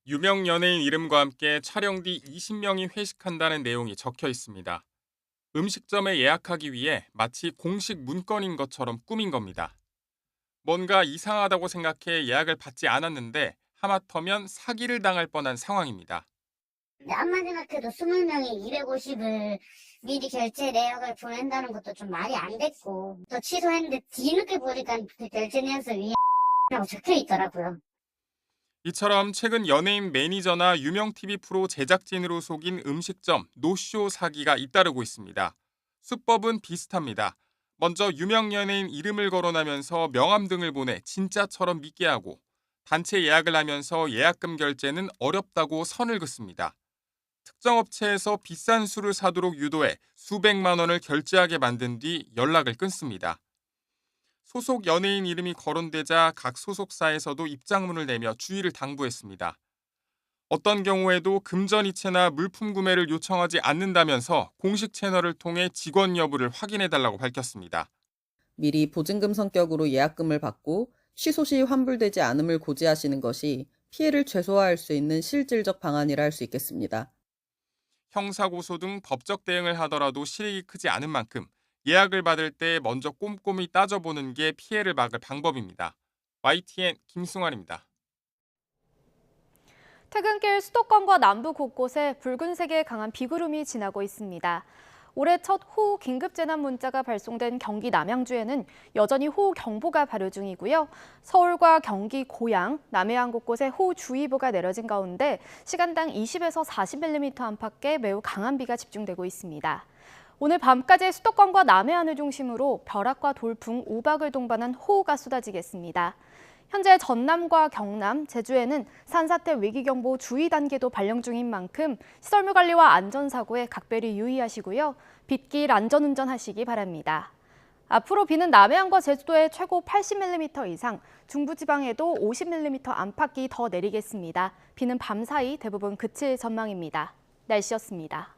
유명 연예인 이름과 함께 촬영 뒤 20명이 회식한다는 내용이 적혀 있습니다. 음식점에 예약하기 위해 마치 공식 문건인 것처럼 꾸민 겁니다. 뭔가 이상하다고 생각해 예약을 받지 않았는데 하마터면 사기를 당할 뻔한 상황입니다. 암만 생각해도 20명이 250을 미리 결제 내역을 보낸다는 것도 좀 말이 안 됐고 또 취소했는데 뒤늦게 보니까 그 결제 내역서 위에 라고 적혀 있더라고요. 이처럼 최근 연예인 매니저나 유명 TV 프로 제작진으로 속인 음식점 노쇼 사기가 잇따르고 있습니다. 수법은 비슷합니다. 먼저 유명 연예인 이름을 거론하면서 명함 등을 보내 진짜처럼 믿게 하고 단체 예약을 하면서 예약금 결제는 어렵다고 선을 긋습니다. 특정 업체에서 비싼 술을 사도록 유도해 수백만 원을 결제하게 만든 뒤 연락을 끊습니다. 소속 연예인 이름이 거론되자 각 소속사에서도 입장문을 내며 주의를 당부했습니다. 어떤 경우에도 금전이체나 물품 구매를 요청하지 않는다면서 공식 채널을 통해 직원 여부를 확인해달라고 밝혔습니다. 미리 보증금 성격으로 예약금을 받고 취소 시 환불되지 않음을 고지하시는 것이 피해를 최소화할 수 있는 실질적 방안이라 할 수 있겠습니다. 형사고소 등 법적 대응을 하더라도 실익이 크지 않은 만큼 예약을 받을 때 먼저 꼼꼼히 따져보는 게 피해를 막을 방법입니다. YTN 김승환입니다. 퇴근길 수도권과 남부 곳곳에 붉은색의 강한 비구름이 지나고 있습니다. 올해 첫 호우 긴급재난 문자가 발송된 경기 남양주에는 여전히 호우경보가 발효 중이고요. 서울과 경기 고양, 남해안 곳곳에 호우주의보가 내려진 가운데 시간당 20에서 40mm 안팎의 매우 강한 비가 집중되고 있습니다. 오늘 밤까지 수도권과 남해안을 중심으로 벼락과 돌풍, 우박을 동반한 호우가 쏟아지겠습니다. 현재 전남과 경남, 제주에는 산사태 위기경보 주의 단계도 발령 중인 만큼 시설물 관리와 안전사고에 각별히 유의하시고요. 빗길 안전운전하시기 바랍니다. 앞으로 비는 남해안과 제주도에 최고 80mm 이상, 중부지방에도 50mm 안팎이 더 내리겠습니다. 비는 밤사이 대부분 그칠 전망입니다. 날씨였습니다.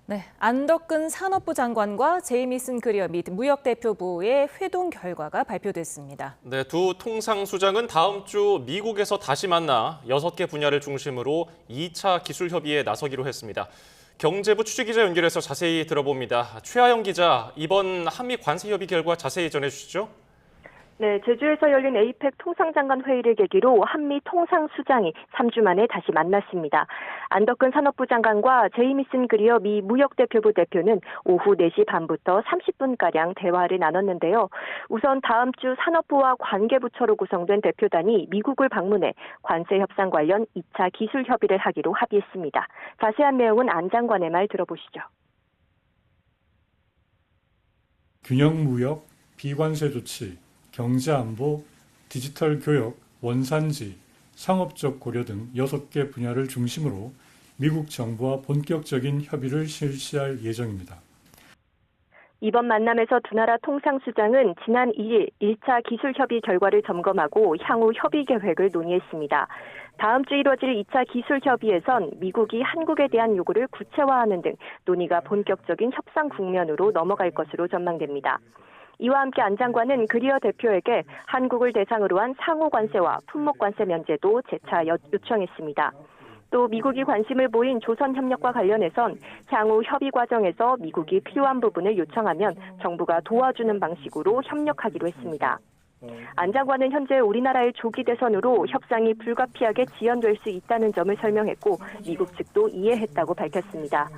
네, 안덕근 산업부 장관과 제이미슨 그리어 및 무역대표부의 회동 결과가 발표됐습니다. 네, 두 통상수장은 다음 주 미국에서 다시 만나 6개 분야를 중심으로 2차 기술 협의에 나서기로 했습니다. 경제부 취재기자 연결해서 자세히 들어봅니다. 최하영 기자, 이번 한미 관세 협의 결과 자세히 전해주시죠. 네, 제주에서 열린 에이펙 통상장관 회의를 계기로 한미 통상수장이 3주 만에 다시 만났습니다. 안덕근 산업부 장관과 제이미슨 그리어 미 무역대표부 대표는 오후 4시 반부터 30분가량 대화를 나눴는데요. 우선 다음 주 산업부와 관계부처로 구성된 대표단이 미국을 방문해 관세 협상 관련 2차 기술 협의를 하기로 합의했습니다. 자세한 내용은 안 장관의 말 들어보시죠. 균형무역, 비관세 조치, 경제안보, 디지털 교역, 원산지, 상업적 고려 등 6개 분야를 중심으로 미국 정부와 본격적인 협의를 실시할 예정입니다. 이번 만남에서 두 나라 통상수장은 지난 2일 1차 기술협의 결과를 점검하고 향후 협의 계획을 논의했습니다. 다음 주 이뤄질 2차 기술 협의에선 미국이 한국에 대한 요구를 구체화하는 등 논의가 본격적인 협상 국면으로 넘어갈 것으로 전망됩니다. 이와 함께 안 장관은 그리어 대표에게 한국을 대상으로 한 상호 관세와 품목 관세 면제도 재차 요청했습니다. 또 미국이 관심을 보인 조선협력과 관련해선 향후 협의 과정에서 미국이 필요한 부분을 요청하면 정부가 도와주는 방식으로 협력하기로 했습니다. 안 장관은 현재 우리나라의 조기 대선으로 협상이 불가피하게 지연될 수 있다는 점을 설명했고 미국 측도 이해했다고 밝혔습니다.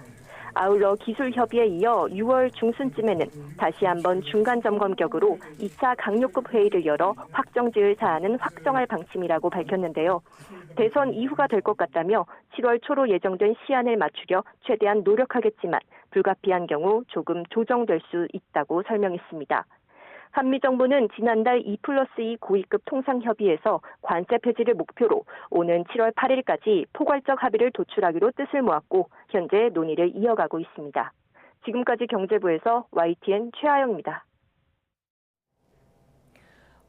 아울러 기술 협의에 이어 6월 중순쯤에는 다시 한번 중간 점검 격으로 2차 강요급 회의를 열어 확정지을 사안은 확정할 방침이라고 밝혔는데요. 대선 이후가 될 것 같다며 7월 초로 예정된 시한을 맞추려 최대한 노력하겠지만 불가피한 경우 조금 조정될 수 있다고 설명했습니다. 한미 정부는 지난달 2+2 고위급 통상협의에서 관세 폐지를 목표로 오는 7월 8일까지 포괄적 합의를 도출하기로 뜻을 모았고 현재 논의를 이어가고 있습니다. 지금까지 경제부에서 YTN 최하영입니다.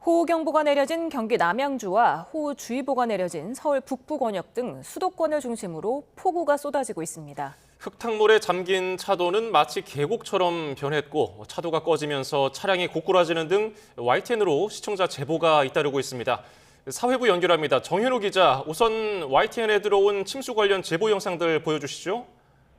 호우경보가 내려진 경기 남양주와 호우주의보가 내려진 서울 북부 권역 등 수도권을 중심으로 폭우가 쏟아지고 있습니다. 흙탕물에 잠긴 차도는 마치 계곡처럼 변했고 차도가 꺼지면서 차량이 고꾸라지는 등 YTN으로 시청자 제보가 잇따르고 있습니다. 사회부 연결합니다. 정현우 기자, 우선 YTN에 들어온 침수 관련 제보 영상들 보여주시죠.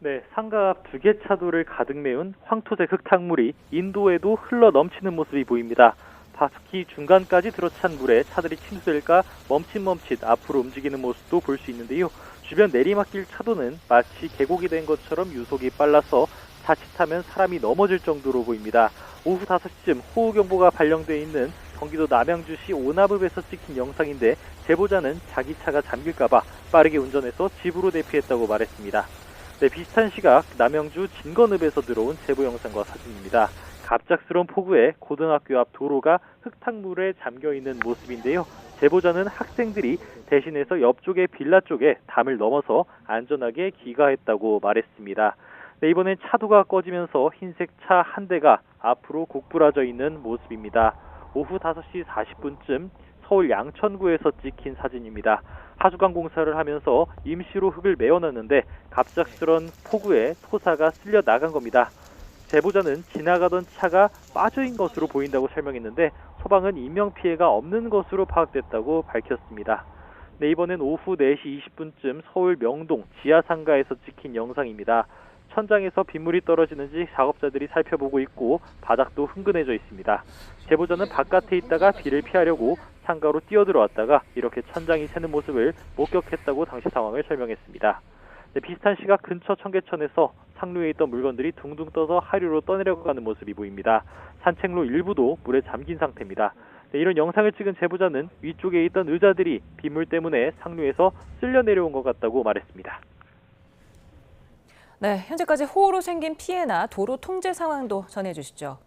네, 상가 앞 2개 차도를 가득 메운 황토색 흙탕물이 인도에도 흘러 넘치는 모습이 보입니다. 바스키 중간까지 들어찬 물에 차들이 침수될까 멈칫멈칫 앞으로 움직이는 모습도 볼 수 있는데요. 주변 내리막길 차도는 마치 계곡이 된 것처럼 유속이 빨라서 자칫하면 사람이 넘어질 정도로 보입니다. 오후 5시쯤 호우경보가 발령돼 있는 경기도 남양주시 오나읍에서 찍힌 영상인데 제보자는 자기 차가 잠길까봐 빠르게 운전해서 집으로 대피했다고 말했습니다. 네, 비슷한 시각 남양주 진건읍에서 들어온 제보 영상과 사진입니다. 갑작스러운 폭우에 고등학교 앞 도로가 흙탕물에 잠겨있는 모습인데요. 제보자는 학생들이 대신해서 옆쪽의 빌라 쪽에 담을 넘어서 안전하게 귀가했다고 말했습니다. 네, 이번엔 차도가 꺼지면서 흰색 차 한 대가 앞으로 고꾸라져 있는 모습입니다. 오후 5시 40분쯤 서울 양천구에서 찍힌 사진입니다. 하수관 공사를 하면서 임시로 흙을 메워놨는데 갑작스런 폭우에 토사가 쓸려 나간 겁니다. 제보자는 지나가던 차가 빠져인 것으로 보인다고 설명했는데 소방은 인명피해가 없는 것으로 파악됐다고 밝혔습니다. 네, 이번엔 오후 4시 20분쯤 서울 명동 지하상가에서 찍힌 영상입니다. 천장에서 빗물이 떨어지는지 작업자들이 살펴보고 있고 바닥도 흥건해져 있습니다. 제보자는 바깥에 있다가 비를 피하려고 상가로 뛰어들어왔다가 이렇게 천장이 새는 모습을 목격했다고 당시 상황을 설명했습니다. 네, 비슷한 시각 근처 청계천에서 상류에 있던 물건들이 둥둥 떠서 하류로 떠내려가는 모습이 보입니다. 산책로 일부도 물에 잠긴 상태입니다. 네, 이런 영상을 찍은 제보자는 위쪽에 있던 의자들이 빗물 때문에 상류에서 쓸려 내려온 것 같다고 말했습니다. 네, 현재까지 호우로 생긴 피해나 도로 통제 상황도 전해주시죠.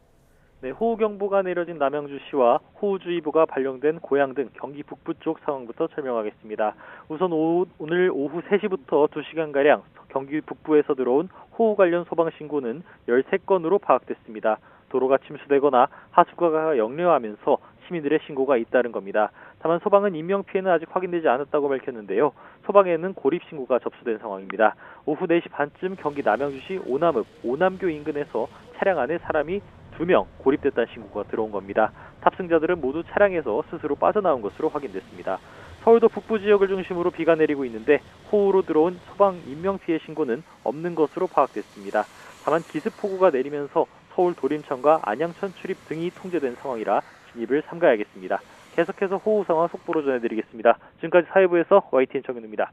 네, 호우경보가 내려진 남양주시와 호우주의보가 발령된 고양 등 경기 북부 쪽 상황부터 설명하겠습니다. 우선 오늘 오후 3시부터 2시간가량 경기 북부에서 들어온 호우 관련 소방 신고는 13건으로 파악됐습니다. 도로가 침수되거나 하수구가 역류하면서 시민들의 신고가 잇따른 겁니다. 다만 소방은 인명피해는 아직 확인되지 않았다고 밝혔는데요. 소방에는 고립신고가 접수된 상황입니다. 오후 4시 반쯤 경기 남양주시 오남읍 오남교 인근에서 차량 안에 사람이 2명 고립됐다는 신고가 들어온 겁니다. 탑승자들은 모두 차량에서 스스로 빠져나온 것으로 확인됐습니다. 서울도 북부 지역을 중심으로 비가 내리고 있는데 호우로 들어온 소방 인명피해 신고는 없는 것으로 파악됐습니다. 다만 기습폭우가 내리면서 서울 도림천과 안양천 출입 등이 통제된 상황이라 진입을 삼가야겠습니다. 계속해서 호우 상황 속보로 전해드리겠습니다. 지금까지 사회부에서 YTN 정현우입니다.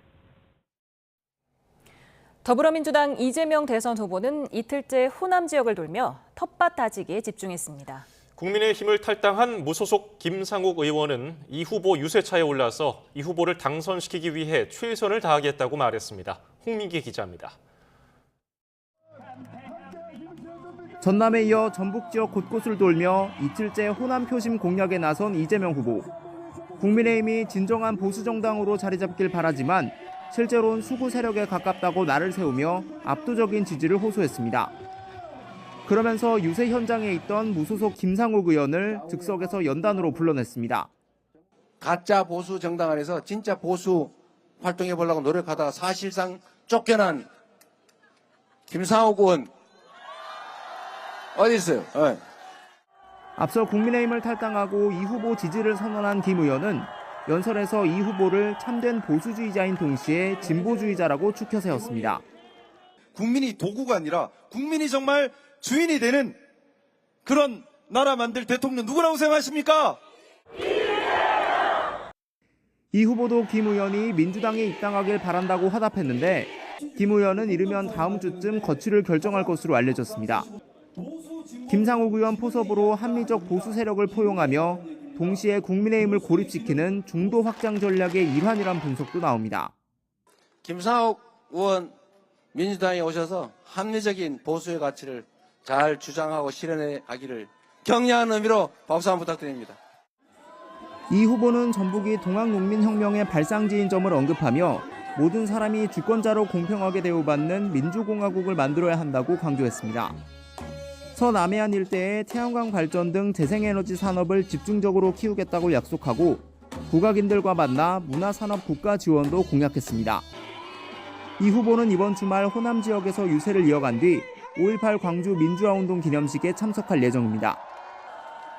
더불어민주당 이재명 대선 후보는 이틀째 호남 지역을 돌며 텃밭 다지기에 집중했습니다. 국민의힘을 탈당한 무소속 김상욱 의원은 이 후보 유세차에 올라서 이 후보를 당선시키기 위해 최선을 다하겠다고 말했습니다. 홍민기 기자입니다. 전남에 이어 전북 지역 곳곳을 돌며 이틀째 호남 표심 공략에 나선 이재명 후보. 국민의힘이 진정한 보수 정당으로 자리 잡길 바라지만 실제로는 수구 세력에 가깝다고 날을 세우며 압도적인 지지를 호소했습니다. 그러면서 유세 현장에 있던 무소속 김상욱 의원을 즉석에서 연단으로 불러냈습니다. 가짜 보수 정당 안에서 진짜 보수 활동해 보려고 노력하다가 사실상 쫓겨난 김상욱 의원 어디 있어요? 앞서 국민의힘을 탈당하고 이 후보 지지를 선언한 김 의원은 연설에서 이 후보를 참된 보수주의자인 동시에 진보주의자라고 추켜 세웠습니다. 국민이 도구가 아니라 국민이 정말 주인이 되는 그런 나라 만들 대통령 누구라고 생각하십니까? 이 후보도 김 의원이 민주당에 입당하길 바란다고 화답했는데 김 의원은 이르면 다음 주쯤 거취를 결정할 것으로 알려졌습니다. 김상욱 의원 포섭으로 합리적 보수 세력을 포용하며 동시에 국민의힘을 고립시키는 중도 확장 전략의 일환이란 분석도 나옵니다. 김상욱 의원 민주당에 오셔서 합리적인 보수의 가치를 잘 주장하고 실현해 가기를 격려하는 의미로 박수 한번 부탁드립니다. 이 후보는 전북이 동학농민혁명의 발상지인 점을 언급하며 모든 사람이 주권자로 공평하게 대우받는 민주공화국을 만들어야 한다고 강조했습니다. 서남해안 일대의 태양광 발전 등 재생에너지 산업을 집중적으로 키우겠다고 약속하고 국악인들과 만나 문화산업 국가 지원도 공약했습니다. 이 후보는 이번 주말 호남 지역에서 유세를 이어간 뒤 5.18 광주 민주화운동 기념식에 참석할 예정입니다.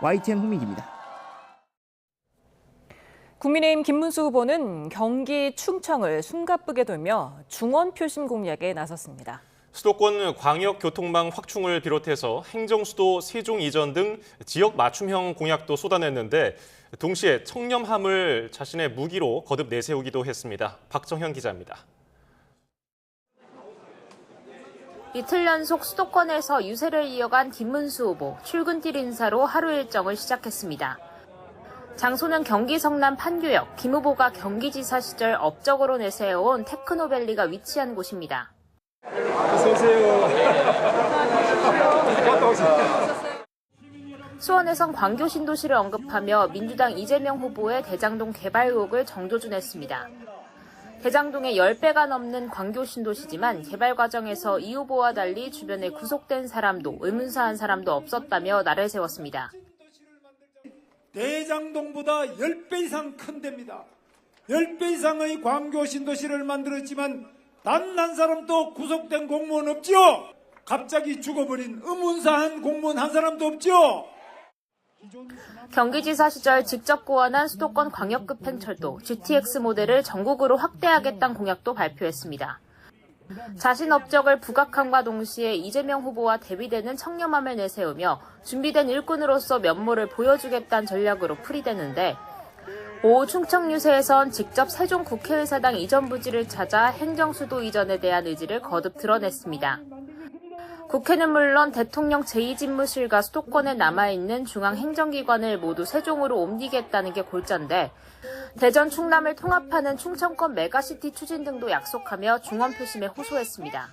YTN 홍민기입니다. 국민의힘 김문수 후보는 경기 충청을 숨가쁘게 돌며 중원 표심 공략에 나섰습니다. 수도권 광역교통망 확충을 비롯해서 행정수도 세종 이전 등 지역 맞춤형 공약도 쏟아냈는데 동시에 청렴함을 자신의 무기로 거듭 내세우기도 했습니다. 박정현 기자입니다. 이틀 연속 수도권에서 유세를 이어간 김문수 후보, 출근길 인사로 하루 일정을 시작했습니다. 장소는 경기 성남 판교역, 김 후보가 경기지사 시절 업적으로 내세워온 테크노밸리가 위치한 곳입니다. 수원에선 광교 신도시를 언급하며 민주당 이재명 후보의 대장동 개발 의혹을 정조준했습니다. 대장동의 10배가 넘는 광교 신도시지만 개발 과정에서 이 후보와 달리 주변에 구속된 사람도 의문사한 사람도 없었다며 날을 세웠습니다. 대장동보다 10배 이상 큰 데입니다. 10배 이상의 광교 신도시를 만들었지만 단 한 사람도 구속된 공무원 없죠? 갑자기 죽어버린 의문사한 공무원 한 사람도 없죠? 경기지사 시절 직접 고안한 수도권 광역급행철도 GTX 모델을 전국으로 확대하겠다는 공약도 발표했습니다. 자신 업적을 부각함과 동시에 이재명 후보와 대비되는 청렴함을 내세우며 준비된 일꾼으로서 면모를 보여주겠다는 전략으로 풀이되는데 오후 충청 유세에선 직접 세종 국회의사당 이전 부지를 찾아 행정수도 이전에 대한 의지를 거듭 드러냈습니다. 국회는 물론 대통령 제2집무실과 수도권에 남아있는 중앙행정기관을 모두 세종으로 옮기겠다는 게 골자인데 대전 충남을 통합하는 충청권 메가시티 추진 등도 약속하며 중원 표심에 호소했습니다.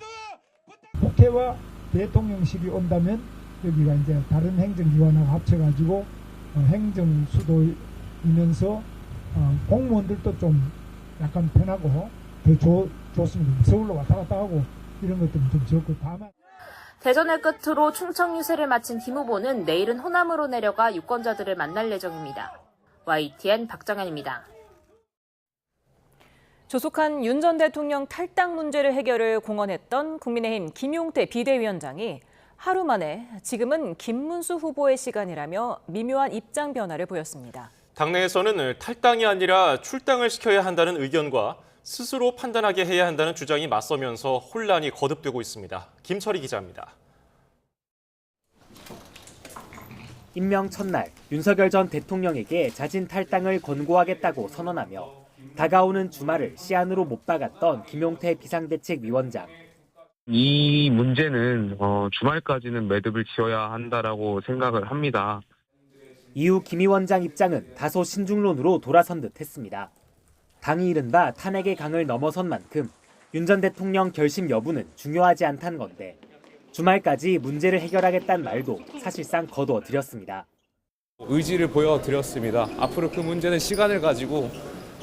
국회와 대통령실이 온다면 여기가 이제 다른 행정기관하고 합쳐가지고 행정수도이면서 공무원들도 좀 약간 편하고 더 좋습니다. 서울로 왔다 갔다 하고 이런 것들은 좀 좋고 다만 대전을 끝으로 충청 유세를 마친 김 후보는 내일은 호남으로 내려가 유권자들을 만날 예정입니다. YTN 박정현입니다. 조속한 윤 전 대통령 탈당 문제를 해결을 공언했던 국민의힘 김용태 비대위원장이 하루 만에 지금은 김문수 후보의 시간이라며 미묘한 입장 변화를 보였습니다. 당내에서는 탈당이 아니라 출당을 시켜야 한다는 의견과 스스로 판단하게 해야 한다는 주장이 맞서면서 혼란이 거듭되고 있습니다. 김철희 기자입니다. 임명 첫날 윤석열 전 대통령에게 자진 탈당을 권고하겠다고 선언하며 다가오는 주말을 시안으로 못 박았던 김용태 비상대책위원장. 이 문제는 주말까지는 매듭을 지어야 한다라고 생각을 합니다. 이후 김 위원장 입장은 다소 신중론으로 돌아선 듯 했습니다. 당이 이른바 탄핵의 강을 넘어선 만큼 윤 전 대통령 결심 여부는 중요하지 않다는 건데 주말까지 문제를 해결하겠다는 말도 사실상 거두어드렸습니다. 의지를 보여드렸습니다. 앞으로 그 문제는 시간을 가지고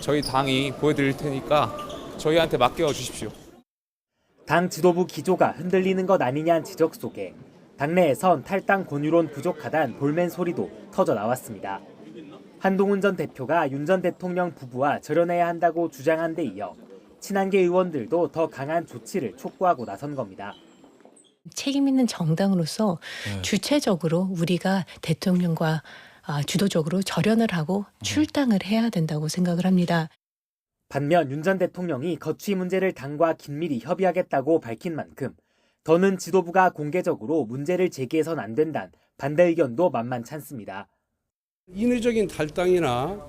저희 당이 보여드릴 테니까 저희한테 맡겨주십시오. 당 지도부 기조가 흔들리는 것 아니냐는 지적 속에 당내에선 탈당 권유론 부족하다는 볼멘 소리도 터져 나왔습니다. 한동훈 전 대표가 윤 전 대통령 부부와 절연해야 한다고 주장한 데 이어 친한계 의원들도 더 강한 조치를 촉구하고 나선 겁니다. 책임 있는 정당으로서 주체적으로 우리가 대통령과 주도적으로 절연을 하고 출당을 해야 된다고 생각을 합니다. 반면 윤 전 대통령이 거취 문제를 당과 긴밀히 협의하겠다고 밝힌 만큼 더는 지도부가 공개적으로 문제를 제기해선 안 된다는 반대 의견도 만만치 않습니다. 인위적인 탈당이나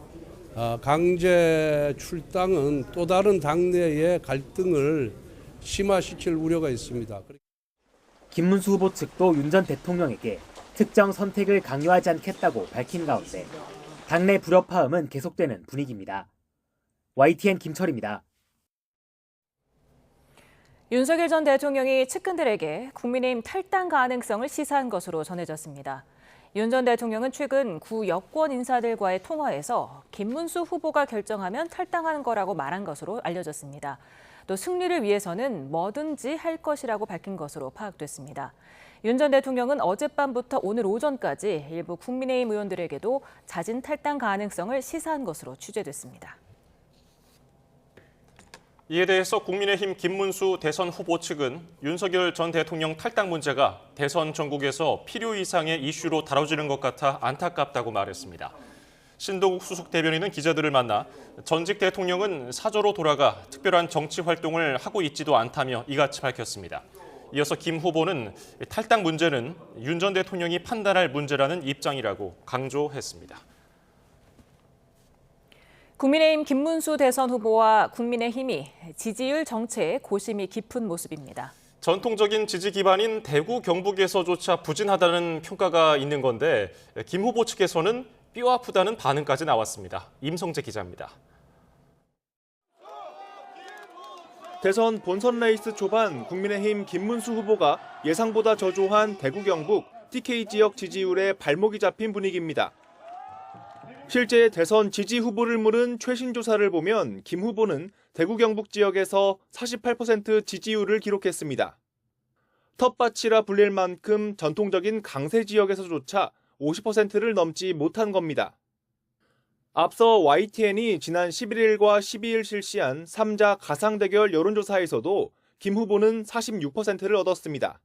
강제 출당은 또 다른 당내의 갈등을 심화시킬 우려가 있습니다. 김문수 후보 측도 윤 전 대통령에게 특정 선택을 강요하지 않겠다고 밝힌 가운데 당내 불협화음은 계속되는 분위기입니다. YTN 김철입니다. 윤석열 전 대통령이 측근들에게 국민의힘 탈당 가능성을 시사한 것으로 전해졌습니다. 윤 전 대통령은 최근 구 여권 인사들과의 통화에서 김문수 후보가 결정하면 탈당하는 거라고 말한 것으로 알려졌습니다. 또 승리를 위해서는 뭐든지 할 것이라고 밝힌 것으로 파악됐습니다. 윤 전 대통령은 어젯밤부터 오늘 오전까지 일부 국민의힘 의원들에게도 자진 탈당 가능성을 시사한 것으로 취재됐습니다. 이에 대해서 국민의힘 김문수 대선 후보 측은 윤석열 전 대통령 탈당 문제가 대선 전국에서 필요 이상의 이슈로 다뤄지는 것 같아 안타깝다고 말했습니다. 신동욱 수석 대변인은 기자들을 만나 전직 대통령은 사저로 돌아가 특별한 정치 활동을 하고 있지도 않다며 이같이 밝혔습니다. 이어서 김 후보는 탈당 문제는 윤 전 대통령이 판단할 문제라는 입장이라고 강조했습니다. 국민의힘 김문수 대선 후보와 국민의힘이 지지율 정체에 고심이 깊은 모습입니다. 전통적인 지지 기반인 대구 경북에서조차 부진하다는 평가가 있는 건데 김 후보 측에서는 뼈 아프다는 반응까지 나왔습니다. 임성재 기자입니다. 대선 본선 레이스 초반 국민의힘 김문수 후보가 예상보다 저조한 대구 경북 TK 지역 지지율에 발목이 잡힌 분위기입니다. 실제 대선 지지 후보를 물은 최신 조사를 보면 김 후보는 대구 경북 지역에서 48% 지지율을 기록했습니다. 텃밭이라 불릴 만큼 전통적인 강세 지역에서조차 50%를 넘지 못한 겁니다. 앞서 YTN이 지난 11일과 12일 실시한 3자 가상 대결 여론조사에서도 김 후보는 46%를 얻었습니다.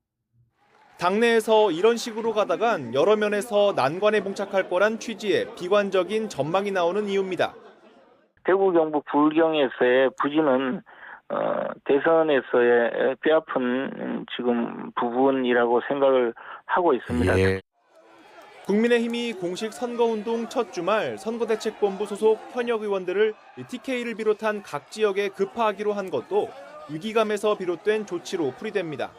당내에서 이런 식으로 가다간 여러 면에서 난관에 봉착할 거란 취지의 비관적인 전망이 나오는 이유입니다. 대구 경북 불경에서의 부진은 대선에서의 뼈아픈 지금 부분이라고 생각을 하고 있습니다. 국민의힘이 공식 선거운동 첫 주말 선거대책본부 소속 현역 의원들을 TK를 비롯한 각 지역에 급파하기로 한 것도 위기감에서 비롯된 조치로 풀이됩니다.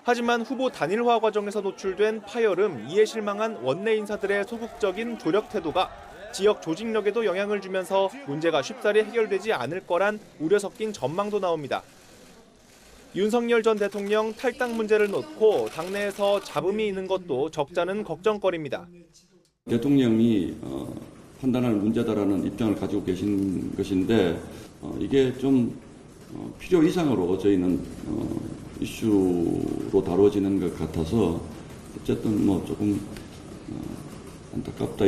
하지만 후보 단일화 과정에서 노출된 파열음, 이에 실망한 원내 인사들의 소극적인 조력 태도가 지역 조직력에도 영향을 주면서 문제가 쉽사리 해결되지 않을 거란 우려 섞인 전망도 나옵니다. 윤석열 전 대통령 탈당 문제를 놓고 당내에서 잡음이 있는 것도 적잖은 걱정거리입니다. 대통령이 판단할 문제다라는 입장을 가지고 계신 것인데 이게 좀 필요 이상으로 저희는 이슈로 다뤄지는 것 같아서 어쨌든 조금 안타깝다.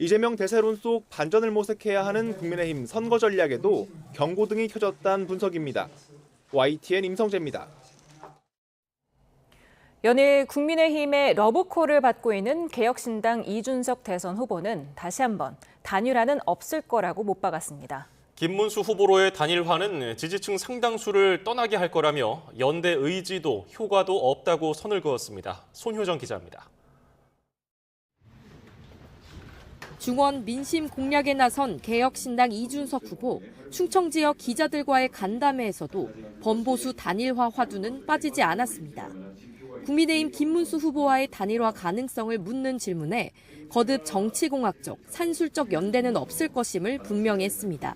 이재명 대세론 속 반전을 모색해야 하는 국민의힘 선거 전략에도 경고등이 켜졌다는 분석입니다. YTN 임성재입니다. 연일 국민의힘의 러브콜을 받고 있는 개혁신당 이준석 대선 후보는 다시 한번 단일화는 없을 거라고 못 박았습니다. 김문수 후보로의 단일화는 지지층 상당수를 떠나게 할 거라며 연대 의지도 효과도 없다고 선을 그었습니다. 손효정 기자입니다. 중원 민심 공략에 나선 개혁신당 이준석 후보, 충청 지역 기자들과의 간담회에서도 범보수 단일화 화두는 빠지지 않았습니다. 국민의힘 김문수 후보와의 단일화 가능성을 묻는 질문에 거듭 정치공학적, 산술적 연대는 없을 것임을 분명히 했습니다.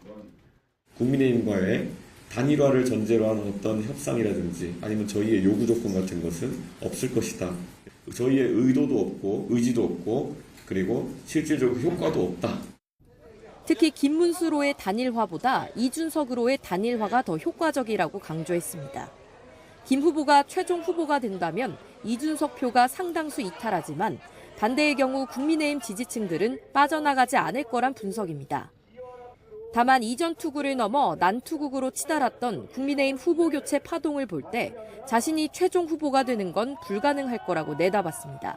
국민의힘과의 단일화를 전제로 한 어떤 협상이라든지 아니면 저희의 요구 조건 같은 것은 없을 것이다. 저희의 의도도 없고 의지도 없고 그리고 실질적으로 효과도 없다. 특히 김문수로의 단일화보다 이준석으로의 단일화가 더 효과적이라고 강조했습니다. 김 후보가 최종 후보가 된다면 이준석 표가 상당수 이탈하지만 반대의 경우 국민의힘 지지층들은 빠져나가지 않을 거란 분석입니다. 다만 이전 투구를 넘어 난투국으로 치달았던 국민의힘 후보 교체 파동을 볼 때 자신이 최종 후보가 되는 건 불가능할 거라고 내다봤습니다.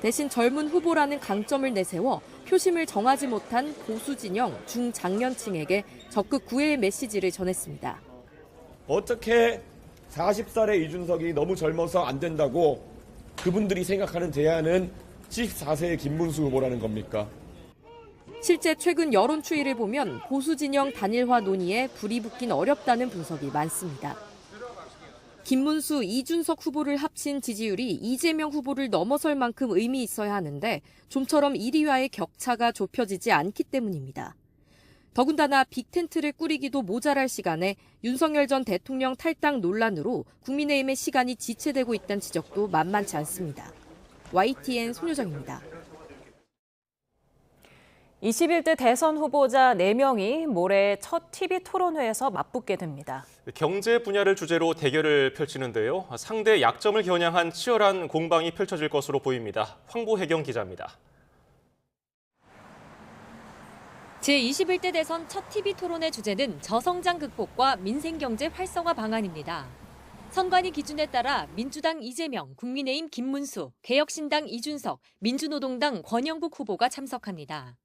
대신 젊은 후보라는 강점을 내세워 표심을 정하지 못한 보수 진영 중장년층에게 적극 구애의 메시지를 전했습니다. 어떻게 40살의 이준석이 너무 젊어서 안 된다고 그분들이 생각하는 대안은 74세의 김문수 후보라는 겁니까? 실제 최근 여론 추이를 보면 보수 진영 단일화 논의에 불이 붙긴 어렵다는 분석이 많습니다. 김문수, 이준석 후보를 합친 지지율이 이재명 후보를 넘어설 만큼 의미 있어야 하는데 좀처럼 1위와의 격차가 좁혀지지 않기 때문입니다. 더군다나 빅텐트를 꾸리기도 모자랄 시간에 윤석열 전 대통령 탈당 논란으로 국민의힘의 시간이 지체되고 있다는 지적도 만만치 않습니다. YTN 손효정입니다. 21대 대선 후보자 4명이 모레 첫 TV 토론회에서 맞붙게 됩니다. 경제 분야를 주제로 대결을 펼치는데요. 상대 약점을 겨냥한 치열한 공방이 펼쳐질 것으로 보입니다. 황보혜경 기자입니다. 제21대 대선 첫 TV 토론의 주제는 저성장 극복과 민생경제 활성화 방안입니다. 선관위 기준에 따라 민주당 이재명, 국민의힘 김문수, 개혁신당 이준석, 민주노동당 권영국 후보가 참석합니다.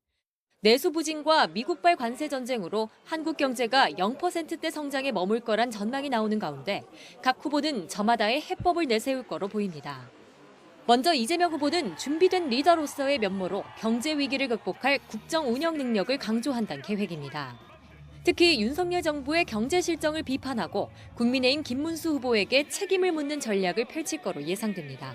내수 부진과 미국발 관세 전쟁으로 한국 경제가 0%대 성장에 머물 거란 전망이 나오는 가운데 각 후보는 저마다의 해법을 내세울 거로 보입니다. 먼저 이재명 후보는 준비된 리더로서의 면모로 경제 위기를 극복할 국정 운영 능력을 강조한다는 계획입니다. 특히 윤석열 정부의 경제 실정을 비판하고 국민의힘 김문수 후보에게 책임을 묻는 전략을 펼칠 거로 예상됩니다.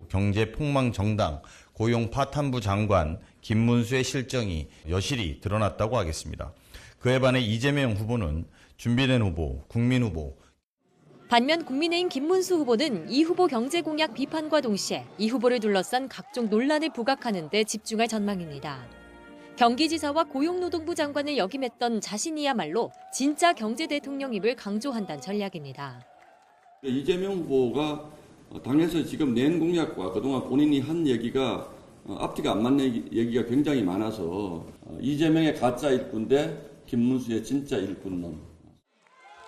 경제 폭망 정당, 고용 파탄부 장관 김문수의 실정이 여실히 드러났다고 하겠습니다. 그에 반해 이재명 후보는 준비된 후보, 국민 후보. 반면 국민의힘 김문수 후보는 이 후보 경제 공약 비판과 동시에 이 후보를 둘러싼 각종 논란을 부각하는 데 집중할 전망입니다. 경기지사와 고용노동부 장관을 역임했던 자신이야말로 진짜 경제 대통령임을 강조한다는 전략입니다. 이재명 후보가 당에서 지금 낸 공약과 그동안 본인이 한 얘기가 앞뒤가 안 맞는 얘기가 굉장히 많아서 이재명의 가짜 일꾼 대 김문수의 진짜 일꾼론.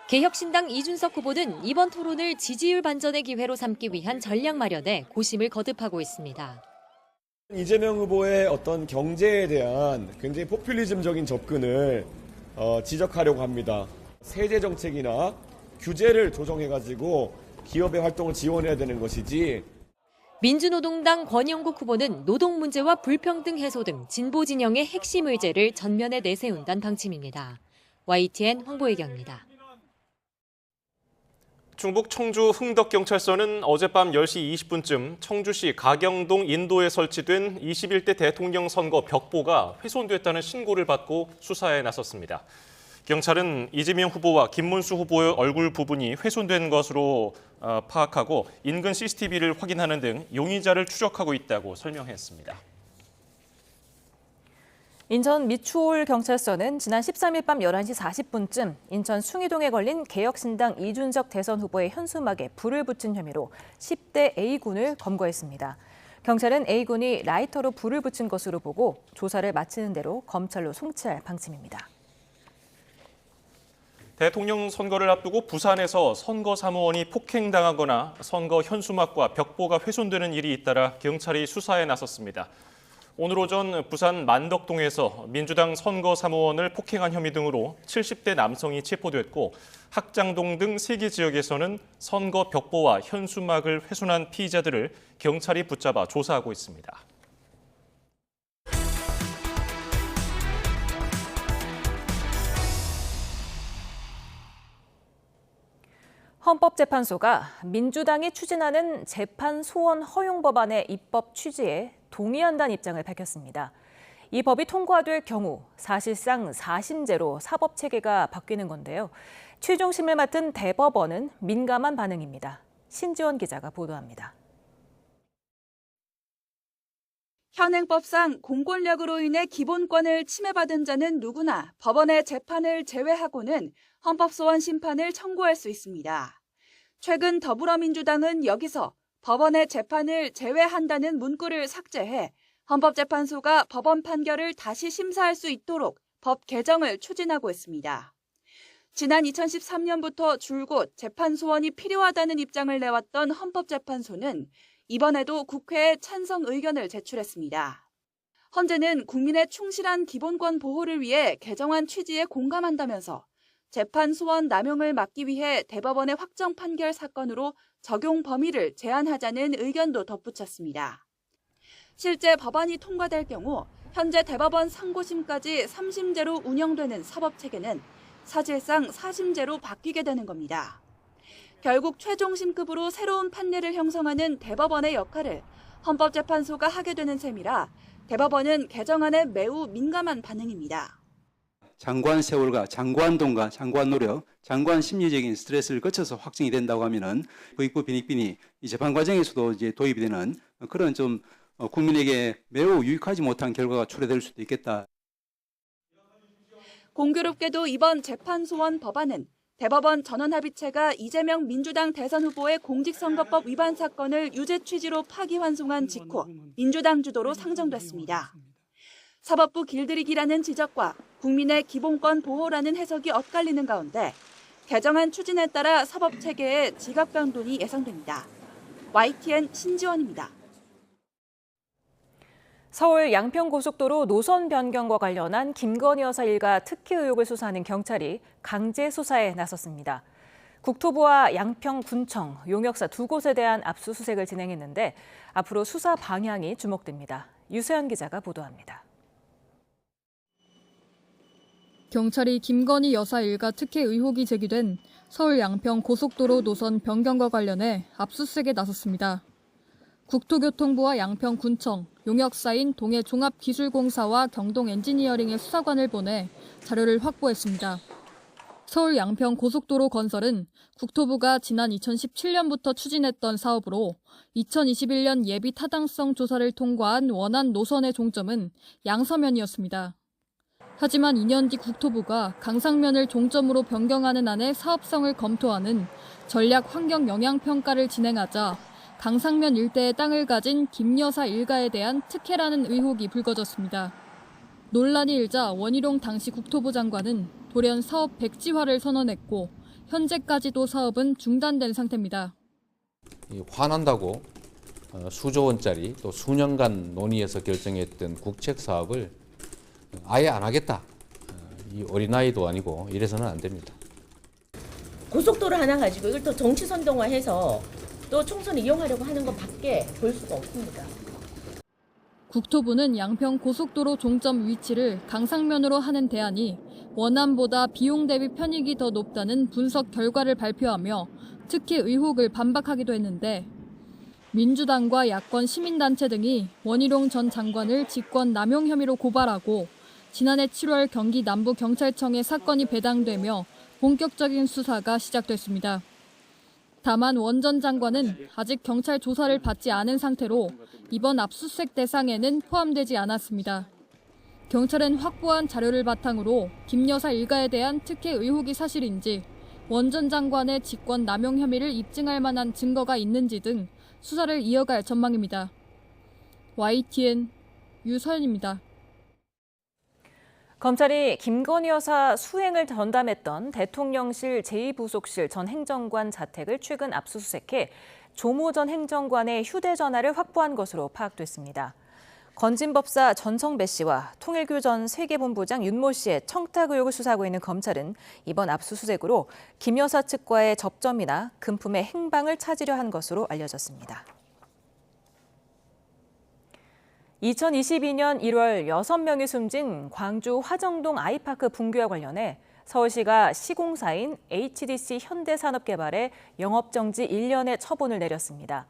개혁신당 이준석 후보는 이번 토론을 지지율 반전의 기회로 삼기 위한 전략 마련에 고심을 거듭하고 있습니다. 이재명 후보의 어떤 경제에 대한 굉장히 포퓰리즘적인 접근을 지적하려고 합니다. 세제 정책이나 규제를 조정해가지고 기업의 활동을 지원해야 되는 것이지. 민주노동당 권영국 후보는 노동 문제와 불평등 해소 등 진보 진영의 핵심 의제를 전면에 내세운다는 방침입니다. YTN 황보혜경입니다. 충북 청주 흥덕경찰서는 어젯밤 10시 20분쯤 청주시 가경동 인도에 설치된 21대 대통령 선거 벽보가 훼손됐다는 신고를 받고 수사에 나섰습니다. 경찰은 이재명 후보와 김문수 후보의 얼굴 부분이 훼손된 것으로 파악하고 인근 CCTV를 확인하는 등 용의자를 추적하고 있다고 설명했습니다. 인천 미추홀경찰서는 지난 13일 밤 11시 40분쯤 인천 숭이동에 걸린 개혁신당 이준석 대선 후보의 현수막에 불을 붙인 혐의로 10대 A군을 검거했습니다. 경찰은 A군이 라이터로 불을 붙인 것으로 보고 조사를 마치는 대로 검찰로 송치할 방침입니다. 대통령 선거를 앞두고 부산에서 선거 사무원이 폭행당하거나 선거 현수막과 벽보가 훼손되는 일이 잇따라 경찰이 수사에 나섰습니다. 오늘 오전 부산 만덕동에서 민주당 선거 사무원을 폭행한 혐의 등으로 70대 남성이 체포됐고 학장동 등 3개 지역에서는 선거 벽보와 현수막을 훼손한 피의자들을 경찰이 붙잡아 조사하고 있습니다. 헌법재판소가 민주당이 추진하는 재판 소원 허용 법안의 입법 취지에 동의한다는 입장을 밝혔습니다. 이 법이 통과될 경우 사실상 사심제로 사법체계가 바뀌는 건데요. 최종심을 맡은 대법원은 민감한 반응입니다. 신지원 기자가 보도합니다. 현행법상 공권력으로 인해 기본권을 침해받은 자는 누구나 법원의 재판을 제외하고는 헌법소원 심판을 청구할 수 있습니다. 최근 더불어민주당은 여기서 법원의 재판을 제외한다는 문구를 삭제해 헌법재판소가 법원 판결을 다시 심사할 수 있도록 법 개정을 추진하고 있습니다. 지난 2013년부터 줄곧 재판 소원이 필요하다는 입장을 내왔던 헌법재판소는 이번에도 국회에 찬성 의견을 제출했습니다. 헌재는 국민의 충실한 기본권 보호를 위해 개정안 취지에 공감한다면서 재판 소원 남용을 막기 위해 대법원의 확정 판결 사건으로 적용 범위를 제한하자는 의견도 덧붙였습니다. 실제 법안이 통과될 경우 현재 대법원 상고심까지 3심제로 운영되는 사법체계는 사실상 4심제로 바뀌게 되는 겁니다. 결국 최종심급으로 새로운 판례를 형성하는 대법원의 역할을 헌법재판소가 하게 되는 셈이라 대법원은 개정안에 매우 민감한 반응입니다. 장관 세월과 장관 돈과 장관 노력, 장관 심리적인 스트레스를 거쳐서 확정이 된다고 하면은 부익부 빈익빈이 이 재판 과정에서도 이제 도입이 되는 그런 좀 국민에게 매우 유익하지 못한 결과가 초래될 수도 있겠다. 공교롭게도 이번 재판소원 법안은 대법원 전원합의체가 이재명 민주당 대선 후보의 공직선거법 위반 사건을 유죄 취지로 파기환송한 직후 민주당 주도로 상정됐습니다. 사법부 길들이기라는 지적과 국민의 기본권 보호라는 해석이 엇갈리는 가운데 개정안 추진에 따라 사법체계의 지각강동이 예상됩니다. YTN 신지원입니다. 서울 양평고속도로 노선 변경과 관련한 김건희 여사 일가 특혜 의혹을 수사하는 경찰이 강제 수사에 나섰습니다. 국토부와 양평군청, 용역사 두 곳에 대한 압수수색을 진행했는데 앞으로 수사 방향이 주목됩니다. 유세연 기자가 보도합니다. 경찰이 김건희 여사 일가 특혜 의혹이 제기된 서울 양평 고속도로 노선 변경과 관련해 압수수색에 나섰습니다. 국토교통부와 양평군청, 용역사인 동해종합기술공사와 경동엔지니어링의 수사관을 보내 자료를 확보했습니다. 서울 양평 고속도로 건설은 국토부가 지난 2017년부터 추진했던 사업으로 2021년 예비 타당성 조사를 통과한 원안 노선의 종점은 양서면이었습니다. 하지만 2년 뒤 국토부가 강상면을 종점으로 변경하는 안에 사업성을 검토하는 전략 환경 영향 평가를 진행하자 강상면 일대의 땅을 가진 김 여사 일가에 대한 특혜라는 의혹이 불거졌습니다. 논란이 일자 원희룡 당시 국토부 장관은 돌연 사업 백지화를 선언했고 현재까지도 사업은 중단된 상태입니다. 화난다고 수조 원짜리 또 수년간 논의해서 결정했던 국책 사업을 아예 안 하겠다. 이 어린아이도 아니고 이래서는 안 됩니다. 고속도로 하나 가지고 이걸 또 정치 선동화해서 또 총선을 이용하려고 하는 것밖에 볼 수가 없습니다. 국토부는 양평 고속도로 종점 위치를 강상면으로 하는 대안이 원안보다 비용 대비 편익이 더 높다는 분석 결과를 발표하며 특혜 의혹을 반박하기도 했는데 민주당과 야권 시민단체 등이 원희룡 전 장관을 직권 남용 혐의로 고발하고 지난해 7월 경기 남부경찰청에 사건이 배당되며 본격적인 수사가 시작됐습니다. 다만 원 전 장관은 아직 경찰 조사를 받지 않은 상태로 이번 압수수색 대상에는 포함되지 않았습니다. 경찰은 확보한 자료를 바탕으로 김 여사 일가에 대한 특혜 의혹이 사실인지 원 전 장관의 직권 남용 혐의를 입증할 만한 증거가 있는지 등 수사를 이어갈 전망입니다. YTN 유서연입니다. 검찰이 김건희 여사 수행을 전담했던 대통령실 제2부속실 전 행정관 자택을 최근 압수수색해 조모 전 행정관의 휴대전화를 확보한 것으로 파악됐습니다. 건진법사 전성배 씨와 통일교 전 세계본부장 윤모 씨의 청탁 의혹을 수사하고 있는 검찰은 이번 압수수색으로 김 여사 측과의 접점이나 금품의 행방을 찾으려 한 것으로 알려졌습니다. 2022년 1월 6명이 숨진 광주 화정동 아이파크 붕괴와 관련해 서울시가 시공사인 HDC 현대산업개발에 영업정지 1년의 처분을 내렸습니다.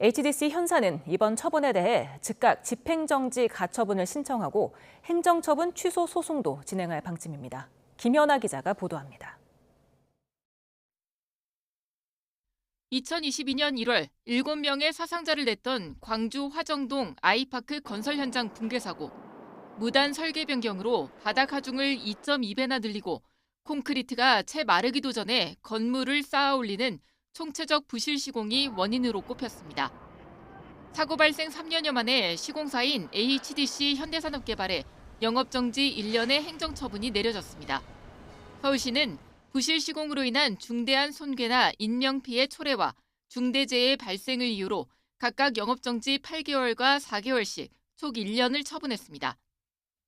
HDC 현사는 이번 처분에 대해 즉각 집행정지 가처분을 신청하고 행정처분 취소 소송도 진행할 방침입니다. 김연아 기자가 보도합니다. 2022년 1월 7명의 사상자를 냈던 광주 화정동 아이파크 건설 현장 붕괴 사고. 무단 설계 변경으로 바닥 하중을 2.2배나 늘리고 콘크리트가 채 마르기도 전에 건물을 쌓아 올리는 총체적 부실 시공이 원인으로 꼽혔습니다. 사고 발생 3년여 만에 시공사인 HDC 현대산업개발에 영업정지 1년의 행정처분이 내려졌습니다. 서울시는 부실 시공으로 인한 중대한 손괴나 인명피해 초래와 중대재해 발생을 이유로 각각 영업정지 8개월과 4개월씩 총 1년을 처분했습니다.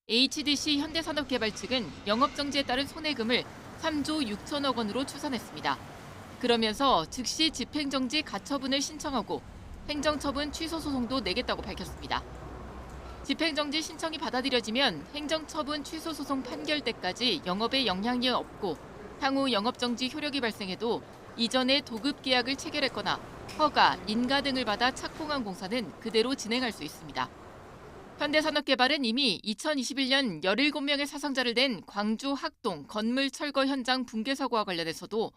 HDC 현대산업개발 측은 영업정지에 따른 손해금을 3조 6천억 원으로 추산했습니다. 그러면서 즉시 집행정지 가처분을 신청하고 행정처분 취소 소송도 내겠다고 밝혔습니다. 집행정지 신청이 받아들여지면 행정처분 취소 소송 판결 때까지 영업에 영향이 없고 향후 영업정지 효력이 발생해도 이전에 도급 계약을 체결했거나 허가, 인가 등을 받아 착공한 공사는 그대로 진행할 수 있습니다. 현대산업개발은 이미 2021년 17명의 사상자를 낸 광주 학동 건물 철거 현장 붕괴 사고와 관련해서도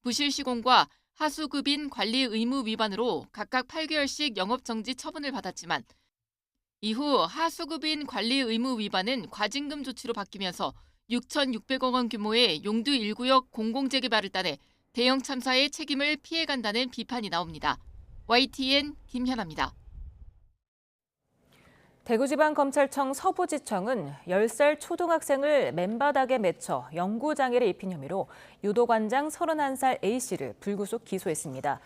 부실 시공과 하수급인 관리 의무 위반으로 각각 8개월씩 영업정지 처분을 받았지만 이후 하수급인 관리 의무 위반은 과징금 조치로 바뀌면서 6,600억 원 규모의 용두 1구역 공공재개발을 따내 대형 참사의 책임을 피해간다는 비판이 나옵니다. YTN 김현아입니다. 대구지방검찰청 서부지청은 10살 초등학생을 맨바닥에 맺혀 영구장애를 입힌 혐의로 유도관장 31살 A씨를 불구속 기소했습니다.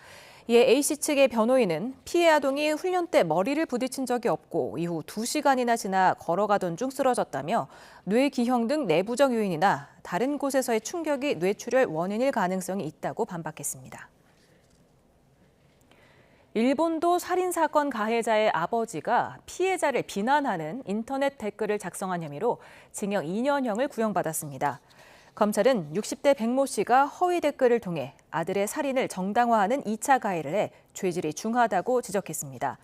이에 A씨 측의 변호인은 피해 아동이 훈련 때 머리를 부딪힌 적이 없고 이후 2시간이나 지나 걸어가던 중 쓰러졌다며 뇌기형 등 내부적 요인이나 다른 곳에서의 충격이 뇌출혈 원인일 가능성이 있다고 반박했습니다. 일본도 살인사건 가해자의 아버지가 피해자를 비난하는 인터넷 댓글을 작성한 혐의로 징역 2년형을 구형받았습니다. 검찰은 60대 백모 씨가 허위 댓글을 통해 아들의 살인을 정당화하는 2차 가해를 해 죄질이 중하다고 지적했습니다.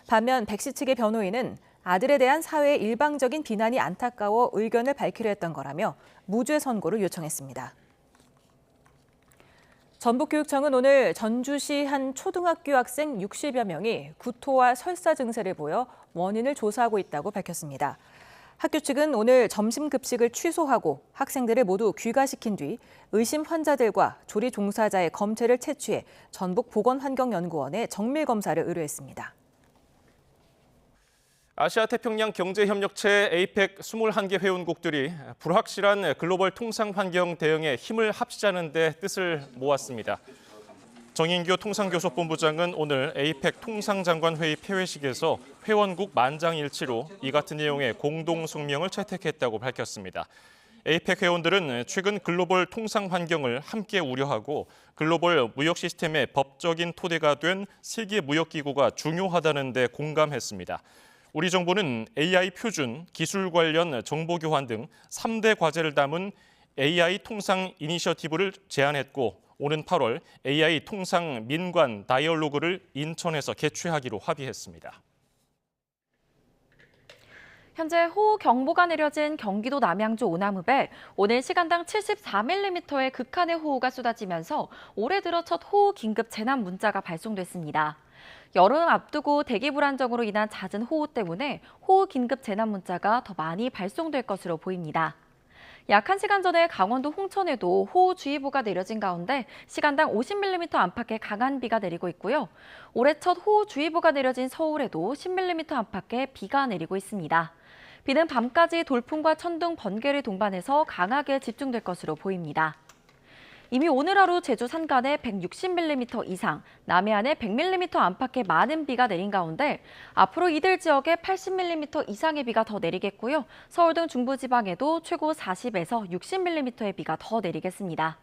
반면 백 씨 측의 변호인은 아들에 대한 사회의 일방적인 비난이 안타까워 의견을 밝히려 했던 거라며 무죄 선고를 요청했습니다. 전북교육청은 오늘 전주시 한 초등학교 학생 60여 명이 구토와 설사 증세를 보여 원인을 조사하고 있다고 밝혔습니다. 학교 측은 오늘 점심 급식을 취소하고 학생들을 모두 귀가시킨 뒤 의심 환자들과 조리 종사자의 검체를 채취해 전북보건환경연구원에 정밀 검사를 의뢰했습니다. 아시아 태평양 경제협력체 APEC 21개 회원국들이 불확실한 글로벌 통상환경 대응에 힘을 합치자는 데 뜻을 모았습니다. 정인규 통상교섭본부장은 오늘 APEC 통상장관회의 폐회식에서 회원국 만장일치로 이 같은 내용의 공동성명을 채택했다고 밝혔습니다. APEC 회원들은 최근 글로벌 통상환경을 함께 우려하고 글로벌 무역 시스템의 법적인 토대가 된 세계무역기구가 중요하다는 데 공감했습니다. 우리 정부는 AI 표준, 기술 관련 정보 교환 등 3대 과제를 담은 AI 통상 이니셔티브를 제안했고 오는 8월 AI 통상 민관 다이얼로그를 인천에서 개최하기로 합의했습니다. 현재 호우경보가 내려진 경기도 남양주 오남읍에 오늘 시간당 74mm의 극한의 호우가 쏟아지면서 올해 들어 첫 호우 긴급 재난 문자가 발송됐습니다. 여름 앞두고 대기 불안정으로 인한 잦은 호우 때문에 호우 긴급 재난 문자가 더 많이 발송될 것으로 보입니다. 약 1시간 전에 강원도 홍천에도 호우주의보가 내려진 가운데 시간당 50mm 안팎의 강한 비가 내리고 있고요. 올해 첫 호우주의보가 내려진 서울에도 10mm 안팎의 비가 내리고 있습니다. 비는 밤까지 돌풍과 천둥, 번개를 동반해서 강하게 집중될 것으로 보입니다. 이미 오늘 하루 제주 산간에 160mm 이상, 남해안에 100mm 안팎의 많은 비가 내린 가운데 앞으로 이들 지역에 80mm 이상의 비가 더 내리겠고요. 서울 등 중부지방에도 최고 40에서 60mm의 비가 더 내리겠습니다.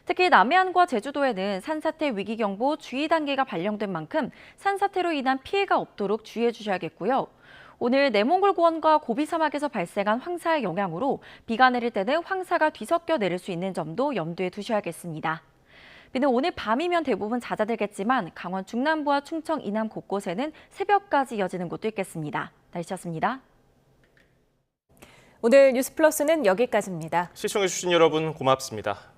특히 남해안과 제주도에는 산사태 위기경보 주의 단계가 발령된 만큼 산사태로 인한 피해가 없도록 주의해 주셔야겠고요. 오늘 내몽골 고원과 고비 사막에서 발생한 황사의 영향으로 비가 내릴 때는 황사가 뒤섞여 내릴 수 있는 점도 염두에 두셔야겠습니다. 비는 오늘 밤이면 대부분 잦아들겠지만 강원 중남부와 충청 이남 곳곳에는 새벽까지 이어지는 곳도 있겠습니다. 날씨였습니다. 오늘 뉴스플러스는 여기까지입니다. 시청해주신 여러분 고맙습니다.